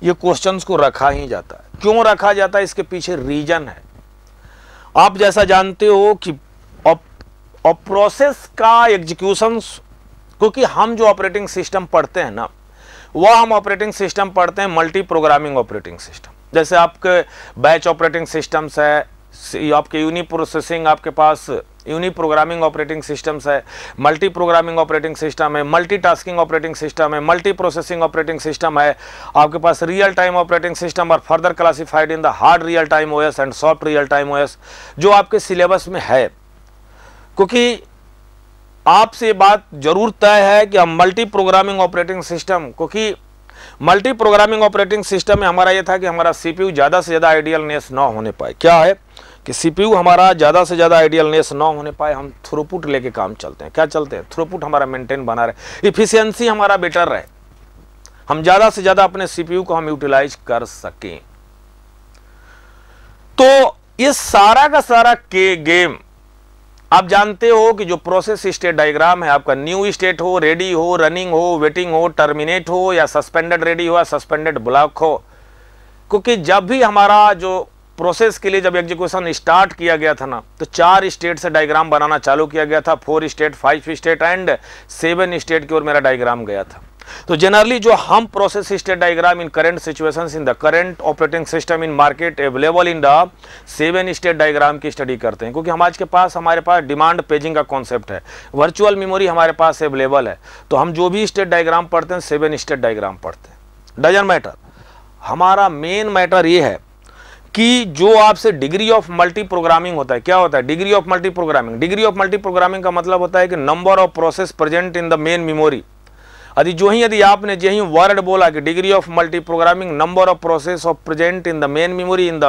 ये क्वेश्चंस को रखा ही जाता है। क्यों रखा जाता है, इसके पीछे रीजन है। आप जैसा जानते हो कि प्रोसेस का एग्जीक्यूशन, क्योंकि हम जो ऑपरेटिंग सिस्टम पढ़ते हैं ना, वह हम ऑपरेटिंग सिस्टम पढ़ते हैं मल्टी प्रोग्रामिंग ऑपरेटिंग सिस्टम। जैसे आपके बैच ऑपरेटिंग सिस्टम्स है, आपके यूनि प्रोसेसिंग, आपके पास यूनि प्रोग्रामिंग ऑपरेटिंग सिस्टम्स है, मल्टी प्रोग्रामिंग ऑपरेटिंग सिस्टम है, मल्टी टास्किंग ऑपरेटिंग सिस्टम है, मल्टी प्रोसेसिंग ऑपरेटिंग सिस्टम है, आपके पास रियल टाइम ऑपरेटिंग सिस्टम और further classified in the hard real time OS and soft real time OS, जो आपके सिलेबस में है। क्योंकि आपसे ये बात जरूर तय है कि हम मल्टी प्रोग्रामिंग ऑपरेटिंग सिस्टम, क्योंकि मल्टी प्रोग्रामिंग ऑपरेटिंग सिस्टम में हमारा ये था कि हमारा सीपीयू ज़्यादा से ज़्यादा आइडियलनेस ना होने पाए। क्या है कि सीपीयू हमारा ज़्यादा से ज़्यादा आइडियलनेस ना होने पाए, हम थ्रूपुट लेके काम चलते हैं। क्या चलते हैं? थ्रूपुट हमारा मेंटेन बना रहे, इफिशियंसी हमारा बेटर रहे, हम ज़्यादा से ज़्यादा अपने सीपीयू को हम यूटिलाइज कर सकें। तो ये सारा का सारा के गेम आप जानते हो कि जो प्रोसेस स्टेट डायग्राम है आपका, न्यू स्टेट हो, रेडी हो, रनिंग हो, वेटिंग हो, टर्मिनेट हो, या सस्पेंडेड रेडी हो या सस्पेंडेड ब्लॉक हो। क्योंकि जब भी हमारा जो प्रोसेस के लिए जब एग्जीक्यूशन स्टार्ट किया गया था ना, तो 4 स्टेट से डायग्राम बनाना चालू किया गया था, 4 स्टेट, 5 स्टेट एंड 7 स्टेट की ओर मेरा डायग्राम गया था। तो जनरली जो हम process state diagram in current situations in the current operating system in market available in the 7 state diagram की स्टडी करते हैं, क्योंकि हमारे पास डिमांड पेजिंग का कॉन्सेप्ट है, वर्चुअल मेमोरी हमारे पास अवेलेबल है। तो हम जो भी स्टेट डायग्राम पढ़ते हैं 7 स्टेट डायग्राम पढ़ते हैं। डजंट मैटर, हमारा मेन मैटर ये है कि जो आपसे डिग्री ऑफ मल्टी प्रोग्रामिंग होता है। क्या होता है degree of multi programming? Degree of multi programming का मतलब होता है कि number of process present in the main memory. यदि आपने जो ही वर्ड बोला कि degree of multi programming, number of process of present in the main memory in the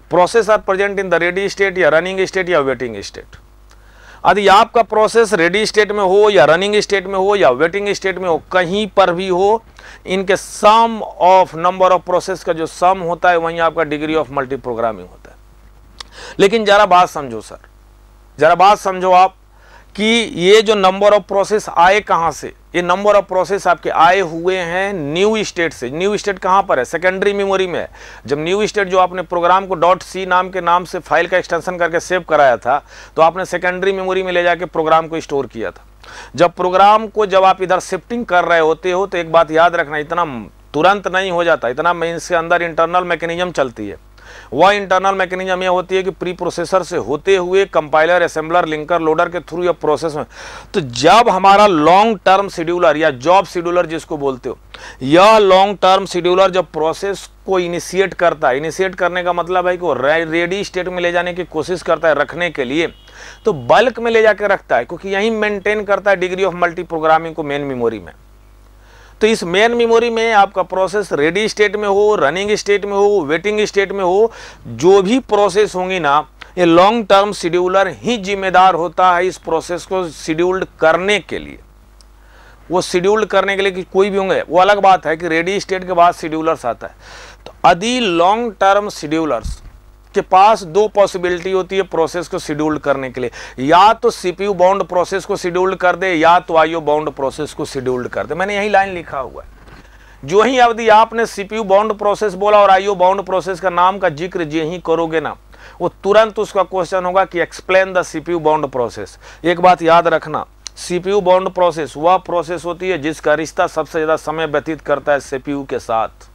process are present in the ready state या रनिंग स्टेट या वेटिंग स्टेट। यदि आपका प्रोसेस रेडी स्टेट में हो या रनिंग स्टेट में हो या वेटिंग स्टेट में हो, कहीं पर भी हो, इनके सम ऑफ नंबर ऑफ प्रोसेस का जो सम होता है वहीं आपका डिग्री ऑफ मल्टी प्रोग्रामिंग होता है। लेकिन जरा बात समझो सर, जरा बात समझो आप कि ये जो नंबर ऑफ प्रोसेस आए कहां से? ये नंबर ऑफ प्रोसेस आपके आए हुए हैं न्यू स्टेट से। न्यू स्टेट कहां पर है? सेकेंडरी मेमोरी में है। जब न्यू स्टेट जो आपने प्रोग्राम को .c नाम के नाम से फाइल का एक्सटेंशन करके सेव कराया था, तो आपने सेकेंडरी मेमोरी में ले जाके प्रोग्राम को स्टोर किया था। जब प्रोग्राम को जब आप इधर शिफ्टिंग कर रहे होते हो, तो एक बात याद रखना, इतना तुरंत नहीं हो जाता, इतना इसके अंदर इंटरनल मैकेनिज्म चलती है। वह इंटरनल मैकेनिज्म यह होती है कि प्री प्रोसेसर से होते हुए कंपाइलर, असेंबलर, लिंकर, लोडर के थ्रू या प्रोसेस में। तो जब हमारा लॉन्ग टर्म शेड्यूलर या जॉब शेड्यूलर जिसको बोलते हो, यह लॉन्ग टर्म शेड्यूलर जब प्रोसेस को इनिशिएट करता है, इनिशिएट करने का मतलब है कि वो रेडी स्टेट में ले जाने की कोशिश करता है रखने के लिए, तो बल्क में ले जाकर रखता है, क्योंकि यही मेंटेन करता है डिग्री ऑफ मल्टी प्रोग्रामिंग को मेन मेमोरी में। तो इस मेन मेमोरी में आपका प्रोसेस रेडी स्टेट में हो, रनिंग स्टेट में हो, वेटिंग स्टेट में हो, जो भी प्रोसेस होंगी ना, ये लॉन्ग टर्म शेड्यूलर ही जिम्मेदार होता है इस प्रोसेस को शेड्यूल्ड करने के लिए। वो शेड्यूल्ड करने के लिए कि कोई भी होंगे, वो अलग बात है कि रेडी स्टेट के बाद शेड्यूलर्स आता है। तो यदि लॉन्ग टर्म शेड्यूलर्स के पास दो पॉसिबिलिटी होती है प्रोसेस को शेड्यूल्ड करने के लिए, या तो सीपीयू बाउंड प्रोसेस को शेड्यूल्ड कर दे या तो आईओ बाउंड प्रोसेस को शेड्यूल्ड कर दे। मैंने यही लाइन लिखा हुआ है। जो ही अवधि आपने सीपीयू बाउंड प्रोसेस बोला और आईओ बाउंड प्रोसेस का नाम का जिक्र जो ही करोगे ना, वो तुरंत उसका क्वेश्चन होगा कि explain the CPU bound process. एक बात याद रखना, सीपीयू बाउंड प्रोसेस वह प्रोसेस होती है जिसका रिश्ता सबसे ज्यादा समय व्यतीत करता है सीपीयू के साथ,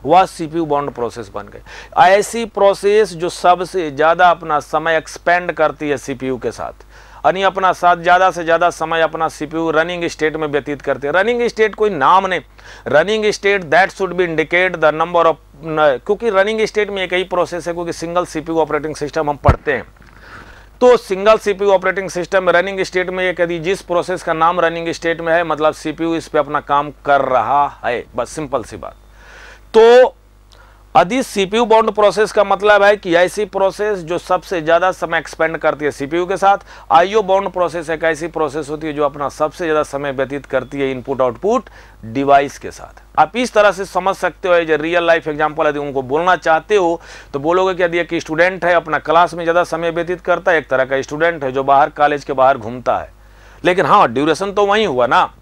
वह सीपीयू बाउंड प्रोसेस बन गई। ऐसी प्रोसेस जो सबसे ज्यादा अपना समय एक्सपेंड करती है सीपीयू के साथ, यानी अपना साथ ज्यादा से ज्यादा समय अपना सीपीयू रनिंग स्टेट में व्यतीत करते हैं। रनिंग स्टेट कोई नाम नहीं, running state that should be indicate the number of, क्योंकि रनिंग स्टेट में एक ही प्रोसेस है, क्योंकि सिंगल सीपीयू ऑपरेटिंग सिस्टम हम पढ़ते हैं। तो सिंगल सीपीयू ऑपरेटिंग सिस्टम में रनिंग स्टेट में एक यदि जिस प्रोसेस का नाम रनिंग स्टेट में है, मतलब सीपीयू इस पे अपना काम कर रहा है, बस सिंपल सी बात। तो यदि सीपीयू बाउंड प्रोसेस का मतलब है कि ऐसी प्रोसेस जो सबसे ज्यादा समय एक्सपेंड करती है सीपीयू के साथ। आईओ बाउंड प्रोसेस एक ऐसी प्रोसेस होती है जो अपना सबसे ज्यादा समय व्यतीत करती है इनपुट आउटपुट डिवाइस के साथ। आप इस तरह से समझ सकते हो, जो रियल लाइफ एग्जांपल यदि उनको बोलना चाहते हो तो बोलोगे कि यदि एक स्टूडेंट है अपना क्लास में ज्यादा समय व्यतीत करता है, एक तरह का स्टूडेंट है जो बाहर कॉलेज के बाहर घूमता है, लेकिन हाँ ड्यूरेशन तो वही हुआ ना,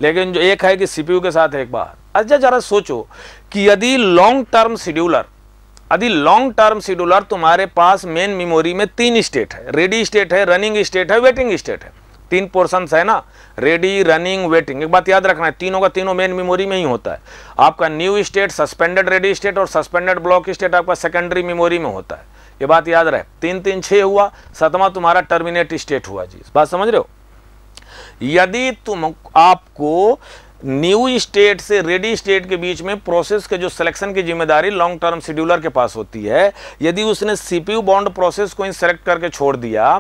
लेकिन जो एक है कि सीपीयू के साथ एक बार। अच्छा जरा सोचो कि यदि लॉन्ग टर्म शेड्यूलर तुम्हारे पास मेन मेमोरी में तीन स्टेट है, रेडी स्टेट है, रनिंग स्टेट है, वेटिंग स्टेट है, तीन पोर्शंस है ना, रेडी, रनिंग, वेटिंग। एक बात याद रखना है, तीनों का तीनों मेन मेमोरी में ही होता है। आपका new state, suspended ready state और सस्पेंडेड ब्लॉक स्टेट आपका सेकेंडरी मेमोरी में होता है। ये बात याद रहे, 3 3 6 हुआ, 7वां तुम्हारा टर्मिनेट स्टेट हुआ। जी बात समझ रहे हो। यदि आपको न्यू स्टेट से रेडी स्टेट के बीच में प्रोसेस के जो सिलेक्शन की जिम्मेदारी लॉन्ग टर्म शेड्यूलर के पास होती है, यदि उसने सीपीयू बाउंड प्रोसेस को सेलेक्ट करके छोड़ दिया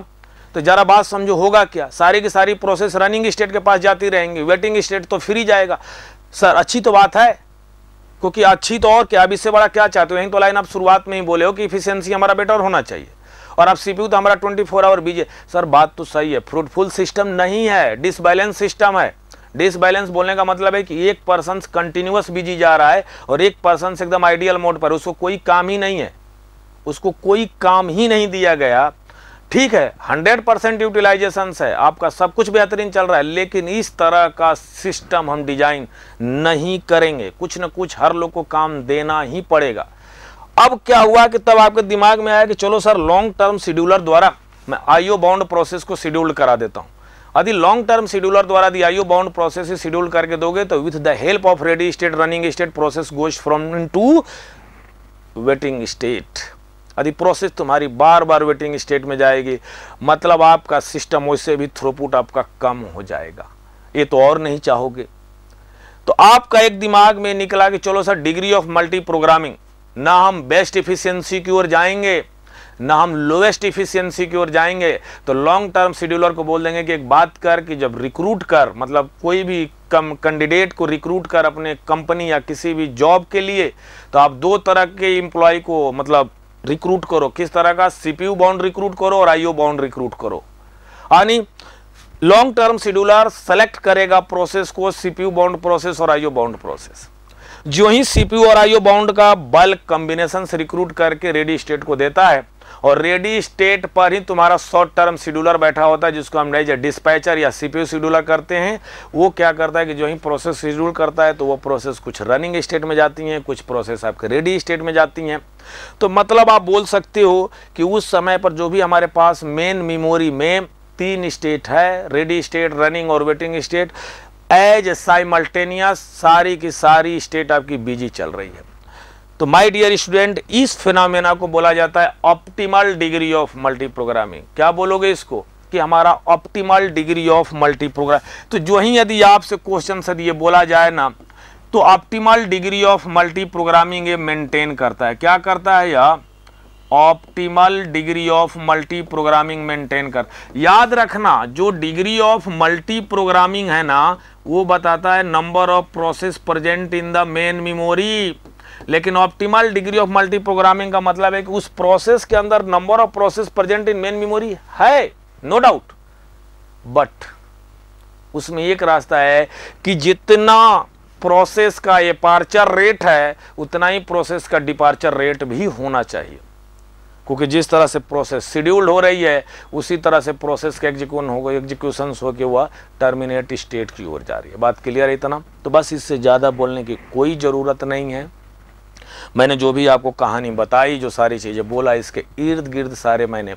तो जरा बात समझो होगा क्या, सारी की सारी प्रोसेस रनिंग स्टेट के पास जाती रहेंगी, वेटिंग स्टेट तो फ्री जाएगा। सर अच्छी तो बात है, क्योंकि अच्छी तो और क्या, अब इससे बड़ा क्या चाहते हो। यही तो लाइन आप शुरुआत में ही बोले हो कि इफिशियंसी हमारा बेटर होना चाहिए और अब सीपीयू तो हमारा 24 आवर बिजी। सर बात तो सही है, फ्रूटफुल सिस्टम नहीं है, डिसबैलेंस सिस्टम है। डिसबैलेंस बोलने का मतलब है कि एक पर्सन कंटिन्यूअस बिजी जा रहा है और एक पर्सन एकदम आइडियल मोड पर, उसको कोई काम ही नहीं है, उसको कोई काम ही नहीं दिया गया। ठीक है 100% यूटिलाइजेशन है, आपका सब कुछ बेहतरीन चल रहा है, लेकिन इस तरह का सिस्टम हम डिजाइन नहीं करेंगे, कुछ न कुछ हर लोग को काम देना ही पड़ेगा। अब क्या हुआ कि तब आपके दिमाग में आया कि चलो सर लॉन्ग टर्म शेड्यूलर द्वारा मैं आईओ बाउंड प्रोसेस को शेड्यूल करा देता हूं। यदि लॉन्ग टर्म शेड्यूलर द्वारा यदि आईओ बाउंड प्रोसेस ही शेड्यूल करके दोगे तो with the help of ready state running state process goes from into waiting state. यदि प्रोसेस तुम्हारी बार बार वेटिंग स्टेट में जाएगी, मतलब आपका सिस्टम वैसे भी थ्रूपुट आपका कम हो जाएगा। ये तो और नहीं चाहोगे। तो आपका एक दिमाग में निकला कि चलो sir degree of multi programming, ना हम बेस्ट इफिशियंसी की ओर जाएंगे ना हम लोएस्ट इफिशियंसी की ओर जाएंगे, तो लॉन्ग टर्म शेड्यूलर को बोल देंगे कि एक बात कर कि जब रिक्रूट कर, मतलब कोई भी कैंडिडेट को रिक्रूट कर अपने कंपनी या किसी भी जॉब के लिए, तो आप दो तरह के एम्प्लॉय को मतलब रिक्रूट करो। किस तरह का, सीपीयू बाउंड रिक्रूट करो और आईओ बाउंड रिक्रूट करो। यानी लॉन्ग टर्म शेड्यूलर सेलेक्ट करेगा प्रोसेस को, सीपीयू बाउंड प्रोसेस और आईओ बाउंड प्रोसेस। जो ही सीपीयू और आईओ बाउंड का बल्क कॉम्बिनेशन से रिक्रूट करके रेडी स्टेट को देता है और रेडी स्टेट पर ही तुम्हारा शॉर्ट टर्म शेड्यूलर बैठा होता है जिसको हम डिस्पैचर या सीपीयू शेड्यूलर करते हैं। वो क्या करता है कि जो ही प्रोसेस शेड्यूल करता है तो वो प्रोसेस कुछ रनिंग स्टेट में जाती हैं, कुछ प्रोसेस आपके रेडी स्टेट में जाती हैं। तो मतलब आप बोल सकते हो कि उस समय पर जो भी हमारे पास मेन मेमोरी में 3 स्टेट है, रेडी स्टेट, रनिंग और वेटिंग स्टेट, एज साइमल्टेनियस सारी की सारी स्टेट आपकी बिजी चल रही है। तो माय डियर स्टूडेंट, इस फिनोमेना को बोला जाता है optimal degree of multi programming. क्या बोलोगे इसको कि हमारा optimal degree of multi programme. तो जो ही यदि आपसे क्वेश्चन यदि ये बोला जाए ना, तो optimal degree of multi programming ये मेंटेन करता है। क्या करता है यह? Optimal degree of multi programming maintain कर। याद रखना, जो डिग्री ऑफ मल्टी प्रोग्रामिंग है ना, वो बताता है number of process present in the main memory. लेकिन optimal degree of multi programming का मतलब है कि उस प्रोसेस के अंदर number of process present in main memory है, नो डाउट, बट उसमें एक रास्ता है कि जितना प्रोसेस का डिपार्चर रेट है उतना ही प्रोसेस का डिपार्चर रेट भी होना चाहिए, क्योंकि जिस तरह से प्रोसेस शेड्यूल्ड हो रही है उसी तरह से प्रोसेस का एग्जीक्यूशन होकर वह टर्मिनेट स्टेट की ओर जा रही है। बात क्लियर है इतना? तो बस इससे ज़्यादा बोलने की कोई ज़रूरत नहीं है। मैंने जो भी आपको कहानी बताई, जो सारी चीज़ें बोला, इसके इर्द गिर्द सारे मैंने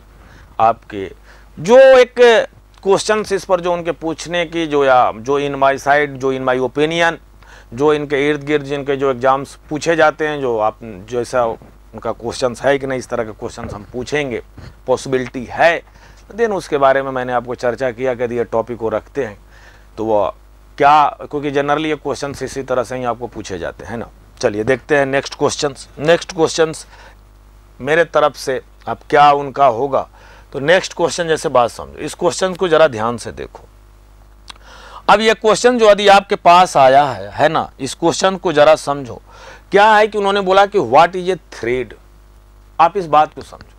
आपके जो एक क्वेश्चंस इस पर जो उनके पूछने की जो इन माई साइड, जो इन माई ओपिनियन, जो इनके इर्द गिर्द जिनके जो एग्जाम्स पूछे जाते हैं, जो आप जैसा उनका क्वेश्चंस है कि नहीं, इस तरह के क्वेश्चंस हम पूछेंगे, पॉसिबिलिटी है, देन उसके बारे में मैंने आपको चर्चा किया कि यदि ये टॉपिक को रखते हैं तो वह क्या, क्योंकि जनरली ये क्वेश्चंस इसी तरह से ही आपको पूछे जाते हैं ना। चलिए देखते हैं नेक्स्ट क्वेश्चंस मेरे तरफ से अब क्या उनका होगा। तो नेक्स्ट क्वेश्चन जैसे बात समझो, इस क्वेश्चन को जरा ध्यान से देखो। अब ये क्वेश्चन जो यदि आपके पास आया है ना, इस क्वेश्चन को जरा समझो। क्या है कि उन्होंने बोला कि व्हाट इज ए थ्रेड। आप इस बात को समझो,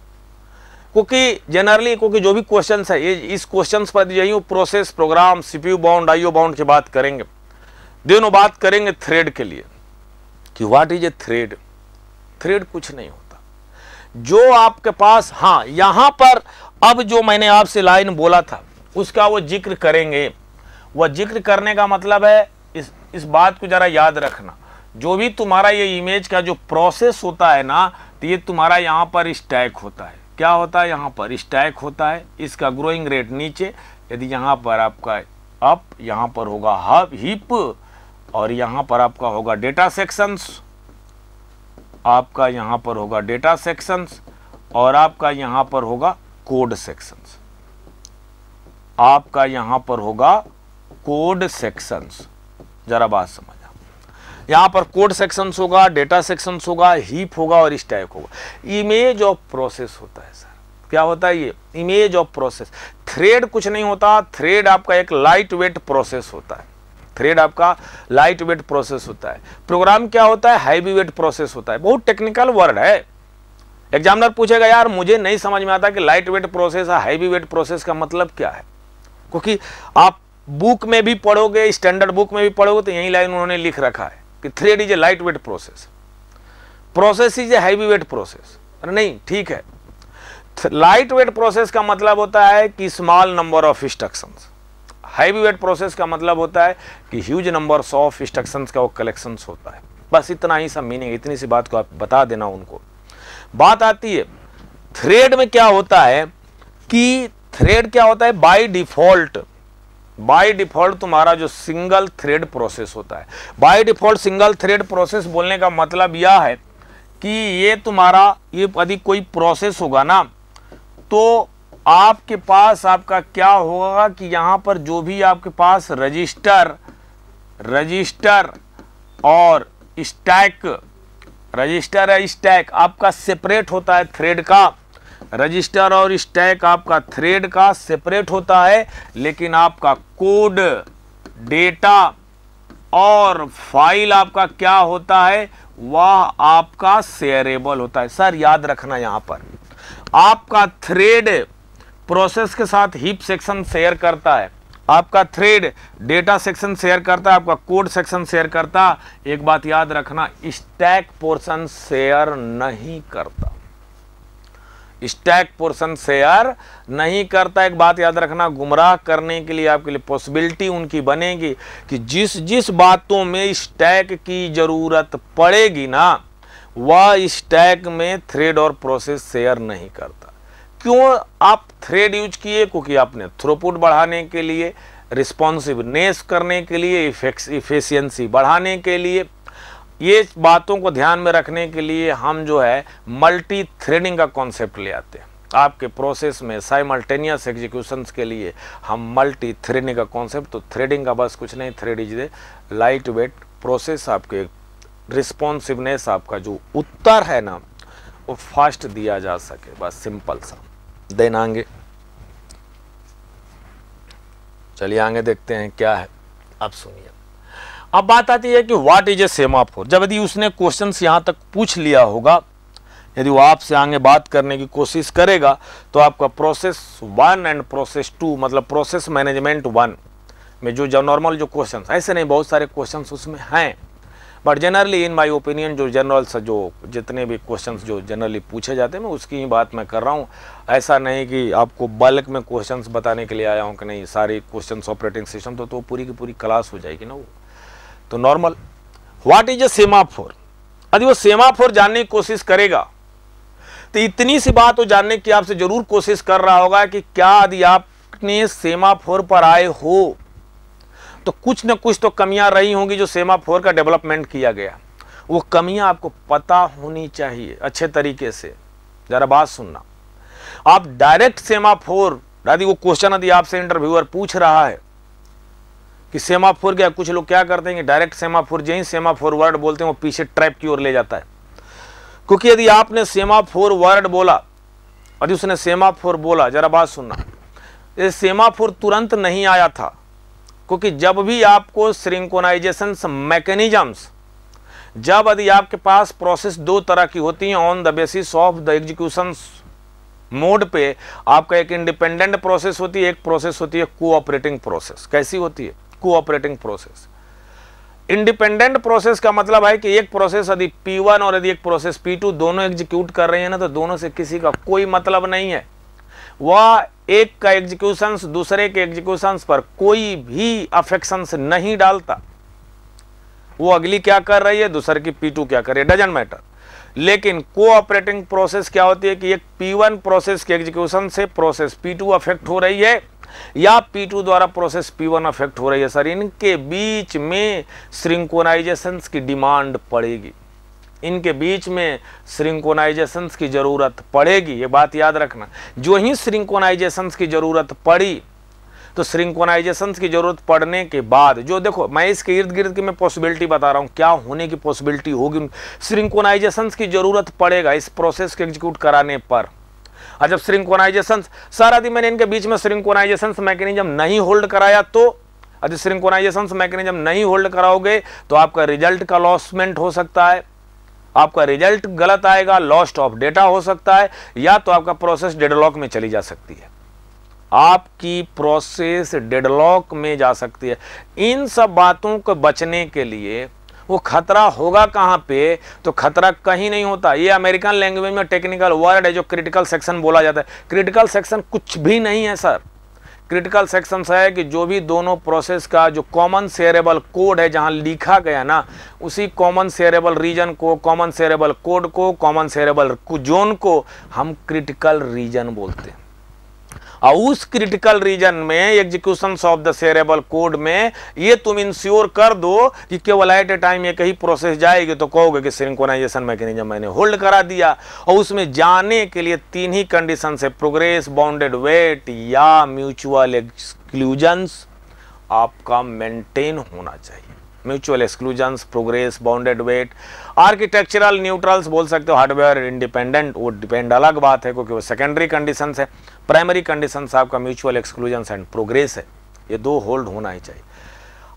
क्योंकि जनरली क्योंकि जो भी क्वेश्चन है ये इस क्वेश्चन पर यही process, program, CPU bound, IO bound की बात करेंगे, दोनों बात करेंगे थ्रेड के लिए कि what is a thread. Thread कुछ नहीं होता जो आपके पास, हाँ यहां पर अब जो मैंने आपसे लाइन बोला था उसका वो जिक्र करेंगे। वह जिक्र करने का मतलब है इस बात को जरा याद रखना, जो भी तुम्हारा ये इमेज का जो प्रोसेस होता है ना, तो ये तुम्हारा यहाँ पर स्टैक होता है। क्या होता है? यहाँ पर स्टैक होता है, इसका ग्रोइंग रेट नीचे। यदि यहाँ पर आपका अप, यहाँ पर होगा हब हीप, और यहाँ पर आपका होगा डेटा सेक्शंस, आपका यहाँ पर होगा डेटा सेक्शंस, और आपका यहाँ पर होगा कोड सेक्शंस, आपका यहाँ पर होगा कोड सेक्शंस। जरा बात समझ, यहाँ पर कोड सेक्शंस होगा, डेटा सेक्शंस होगा, हीप होगा और स्टैक होगा। इमेज ऑफ प्रोसेस होता है सर। क्या होता है ये? Image of process. थ्रेड कुछ नहीं होता, थ्रेड आपका एक लाइट वेट प्रोसेस होता है। थ्रेड आपका लाइट वेट प्रोसेस होता है। प्रोग्राम क्या होता है? हैवी वेट प्रोसेस होता है। बहुत टेक्निकल वर्ड है, एग्जामिनर पूछेगा यार मुझे नहीं समझ में आता कि लाइट वेट प्रोसेस और हैवी वेट प्रोसेस का मतलब क्या है, क्योंकि आप बुक में भी पढ़ोगे, स्टैंडर्ड बुक में भी पढ़ोगे तो यही लाइन उन्होंने लिख रखा है कि thread is a light weight process, process is a heavy weight process. अरे नहीं, ठीक है, लाइट वेट प्रोसेस का मतलब होता है कि small number of instructions, heavy weight process का मतलब होता है कि ह्यूज नंबर्स ऑफ इंस्ट्रक्शंस का वो कलेक्शंस होता है। बस इतना ही सब मीनिंग, इतनी सी बात को आप बता देना उनको। बात आती है थ्रेड में क्या होता है कि थ्रेड क्या होता है? बाय डिफॉल्ट तुम्हारा जो सिंगल थ्रेड प्रोसेस होता है। By default single thread process बोलने का मतलब यह है कि ये तुम्हारा ये यदि कोई प्रोसेस होगा ना, तो आपके पास आपका क्या होगा कि यहाँ पर जो भी आपके पास रजिस्टर और स्टैक, रजिस्टर या स्टैक आपका सेपरेट होता है। थ्रेड का रजिस्टर और स्टैक आपका थ्रेड का सेपरेट होता है, लेकिन आपका कोड, डेटा और फाइल आपका क्या होता है? वह आपका शेयरेबल होता है। सर याद रखना, यहाँ पर आपका थ्रेड प्रोसेस के साथ हीप सेक्शन शेयर करता है, आपका थ्रेड डेटा सेक्शन शेयर करता है, आपका कोड सेक्शन शेयर करता है। एक बात याद रखना, स्टैक पोर्शन शेयर नहीं करता, स्टैक पोर्शन शेयर नहीं करता। एक बात याद रखना, गुमराह करने के लिए आपके लिए पॉसिबिलिटी उनकी बनेगी कि जिस बातों में स्टैक की जरूरत पड़ेगी ना, वह स्टैक में थ्रेड और प्रोसेस शेयर नहीं करता। क्यों आप थ्रेड यूज किए? क्योंकि आपने थ्रूपुट बढ़ाने के लिए, रिस्पॉन्सिवनेस करने के लिए, इफिशिएंसी बढ़ाने के लिए ये बातों को ध्यान में रखने के लिए हम जो है मल्टी थ्रेडिंग का कॉन्सेप्ट ले आते हैं। आपके प्रोसेस में साइमल्टेनियस एग्जीक्यूशंस के लिए हम मल्टी थ्रेडिंग का कॉन्सेप्ट, तो थ्रेडिंग का बस कुछ नहीं, thread is the light weight process, आपके रिस्पॉन्सिवनेस, आपका जो उत्तर है ना वो फास्ट दिया जा सके, बस सिंपल सा। देन आगे चलिए आगे देखते हैं क्या है। अब सुनिए, अब बात आती है कि व्हाट इज ए सेमाफोर। जब यदि उसने क्वेश्चंस यहाँ तक पूछ लिया होगा, यदि वो आपसे आगे बात करने की कोशिश करेगा, तो आपका प्रोसेस 1 एंड प्रोसेस 2 मतलब प्रोसेस मैनेजमेंट 1 में जो नॉर्मल जो क्वेश्चंस, ऐसे नहीं बहुत सारे क्वेश्चंस उसमें हैं, but generally in my opinion जो जनरल जो जितने भी क्वेश्चंस जो जनरली पूछे जाते हैं मैं उसकी ही बात मैं कर रहा हूँ। ऐसा नहीं कि आपको बल्क में क्वेश्चंस बताने के लिए आया हूँ कि नहीं सारे क्वेश्चंस ऑपरेटिंग सिस्टम, तो पूरी की पूरी क्लास हो जाएगी ना वो। तो normal what is a semaphore, यदि वो सेमाफोर जानने की कोशिश करेगा तो इतनी सी बात वो जानने की आपसे जरूर कोशिश कर रहा होगा कि क्या यदि आपने सेमाफोर पर आए हो तो कुछ न कुछ तो कमियां रही होंगी जो सेमाफोर का डेवलपमेंट किया गया, वो कमियां आपको पता होनी चाहिए अच्छे तरीके से। जरा बात सुनना, आप डायरेक्ट सेमाफोर, यदि वो क्वेश्चन यदि आपसे इंटरव्यूअर पूछ रहा है कि सेमाफोर क्या, कुछ लोग क्या करते हैं कि डायरेक्ट सेमाफोर, जहीं सेमाफोर वर्ड बोलते हैं वो पीछे ट्रैप की ओर ले जाता है। क्योंकि यदि आपने सेमाफोर वर्ड बोला, यदि उसने सेमाफोर बोला, जरा बात सुनना, ये सेमाफोर तुरंत नहीं आया था, क्योंकि जब भी आपको सिंक्रोनाइजेशन मैकेनिज्म्स, जब यदि आपके पास प्रोसेस दो तरह की होती हैं on the basis of the execution mode पे, आपका एक इंडिपेंडेंट प्रोसेस होती है, एक प्रोसेस होती है कोऑपरेटिंग प्रोसेस। कैसी होती है? Cooperating process. इंडिपेंडेंट प्रोसेस का मतलब है कि एक प्रोसेस यदि P1 और यदि एक प्रोसेस P2 दोनों एग्जीक्यूट कर रहे हैं ना, तो दोनों से किसी का कोई मतलब नहीं है, वह एक का एग्जीक्यूशंस दूसरे के एग्जीक्यूशंस पर कोई भी अफेक्शंस नहीं डालता। वो अगली क्या कर रही है, दूसरे की P2 क्या कर रही है, डजंट मैटर। लेकिन कोऑपरेटिंग प्रोसेस क्या होती है कि एक P1 प्रोसेस के एग्जीक्यूशन से प्रोसेस P2 अफेक्ट हो रही है या P2 द्वारा प्रोसेस P1 अफेक्ट हो रही है। सर, इनके बीच में सिंक्रोनाइजेशंस की डिमांड पड़ेगी, इनके बीच में सिंक्रोनाइजेशंस की जरूरत पड़ेगी, ये बात याद रखना। जो ही सिंक्रोनाइजेशंस की जरूरत पड़ी, तो सिंक्रोनाइजेशंस की जरूरत पड़ने के बाद जो देखो मैं इसके इर्द गिर्द की मैं पॉसिबिलिटी बता रहा हूँ, क्या होने की पॉसिबिलिटी होगी, सिंक्रोनाइजेशंस की जरूरत पड़ेगा इस प्रोसेस को एग्जीक्यूट कराने पर। और जब सिंक्रोनाइजेशंस, सर यदि मैंने इनके बीच में सिंक्रोनाइजेशंस मैकेनिज्म नहीं होल्ड कराया, तो यदि सिंक्रोनाइजेशंस मैकेनिज्म नहीं होल्ड कराओगे तो आपका रिजल्ट का लॉसमेंट हो सकता है, आपका रिजल्ट गलत आएगा, लॉस्ट ऑफ डेटा हो सकता है, या तो आपका प्रोसेस डेडलॉक में चली जा सकती है, आपकी प्रोसेस डेडलॉक में जा सकती है। इन सब बातों को बचने के लिए वो खतरा होगा कहाँ पे, तो खतरा कहीं नहीं होता। ये अमेरिकन लैंग्वेज में टेक्निकल वर्ड है जो क्रिटिकल सेक्शन बोला जाता है। क्रिटिकल सेक्शन कुछ भी नहीं है सर, क्रिटिकल सेक्शन है कि जो भी दोनों प्रोसेस का जो कॉमन शेयरेबल कोड है, जहां लिखा गया ना, उसी कॉमन शेयरेबल रीजन को, कॉमन शेयरेबल कोड को, कॉमन शेयरेबल जोन को हम क्रिटिकल रीजन बोलते हैं। और उस क्रिटिकल रीजन में execution of the shareable code में ये तुम इंश्योर कर दो कि केवल एट ए टाइम एक ही प्रोसेस जाएगी, तो कहोगे कि सिंक्रोनाइजेशन मैकेनिज्म मैंने होल्ड करा दिया। और उसमें जाने के लिए तीन ही कंडीशन है, प्रोग्रेस, बाउंडेड वेट या म्यूचुअल एक्सक्लूजन्स आपका मेंटेन होना चाहिए। Mutual exclusions, progress, bounded wait, architectural neutrals बोल सकते हो, हार्डवेयर इंडिपेंडेंट, वो डिपेंड अलग बात है क्योंकि वो सेकेंडरी कंडीशंस है। प्राइमरी कंडीशंस आपका म्यूचुअल एक्सक्लूजन्स एंड प्रोग्रेस है, ये दो होल्ड होना ही चाहिए।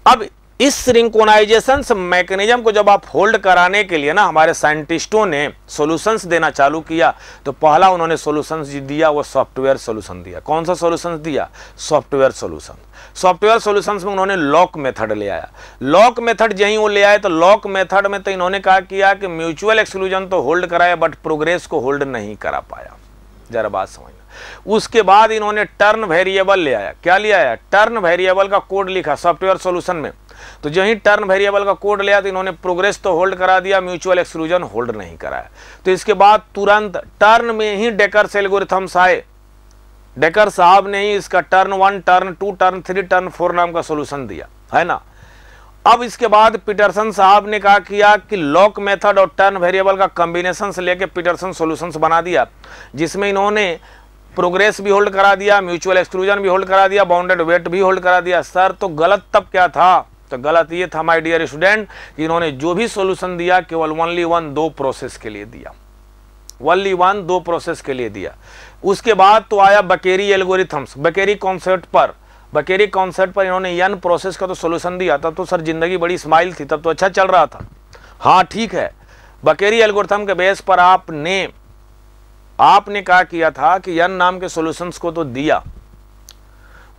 अब इस सिंक्रोनाइजेशन मैकेनिज्म को जब आप होल्ड कराने के लिए ना, हमारे साइंटिस्टों ने सॉल्यूशंस देना चालू किया, तो पहला उन्होंने सॉल्यूशंस दिया वो सॉफ्टवेयर सॉल्यूशन दिया। कौन सा सॉल्यूशंस दिया? Software solution. सॉफ्टवेयर सॉल्यूशंस में उन्होंने लॉक मेथड ले आया। लॉक मेथड यही वो ले आए, तो लॉक मेथड में तो इन्होंने कहा किया कि म्यूचुअल एक्सक्लूजन तो होल्ड कराया बट प्रोग्रेस को होल्ड नहीं करा पाया। जरा बात समझना। उसके बाद इन्होंने टर्न वेरिएबल ले आया। क्या ले आया? टर्न वेरिएबल का कोड लिखा सॉफ्टवेयर सॉल्यूशन में। तो जो ही टर्न वेरिएबल का कोड लिया, तो इन्होंने प्रोग्रेस तो होल्ड करा दिया, म्यूचुअल एक्सक्लूजन होल्ड नहीं कराया। तो इसके बाद तुरंत टर्न में ही डेकर्स एल्गोरिथम्स आए। डेकर साहब ने ही इसका टर्न 1, टर्न 2, टर्न 3, टर्न 4 नाम का सॉल्यूशन दिया, है ना। अब इसके बाद पीटरसन साहब ने कहा किया कि लॉक मेथड और टर्न वेरिएबल का कॉम्बिनेशन से लेके पीटरसन सॉल्यूशंस बना दिया, जिसमें इन्होंने प्रोग्रेस भी होल्ड करा दिया, म्यूचुअल एक्सक्लूजन भी होल्ड करा दिया, बाउंडेड वेट भी होल्ड करा दिया। सर तो गलत तब क्या था? तो गलत ये था माय डियर स्टूडेंट कि इन्होंने जो भी सॉल्यूशन दिया केवल ओनली वन, दो प्रोसेस के लिए दिया, ओनली वन, दो प्रोसेस के लिए दिया। उसके बाद तो आया बकेरी एल्गोरिथम्स, बकेरी कॉन्सेप्ट पर इन्होंने एन प्रोसेस का तो सॉल्यूशन दिया। तब तो सर जिंदगी बड़ी स्माइल थी, तब तो अच्छा चल रहा था। हाँ ठीक है, बकेरी एल्गोरिथम के बेस पर आपने कहा किया था कि एन नाम के सॉल्यूशंस को तो दिया,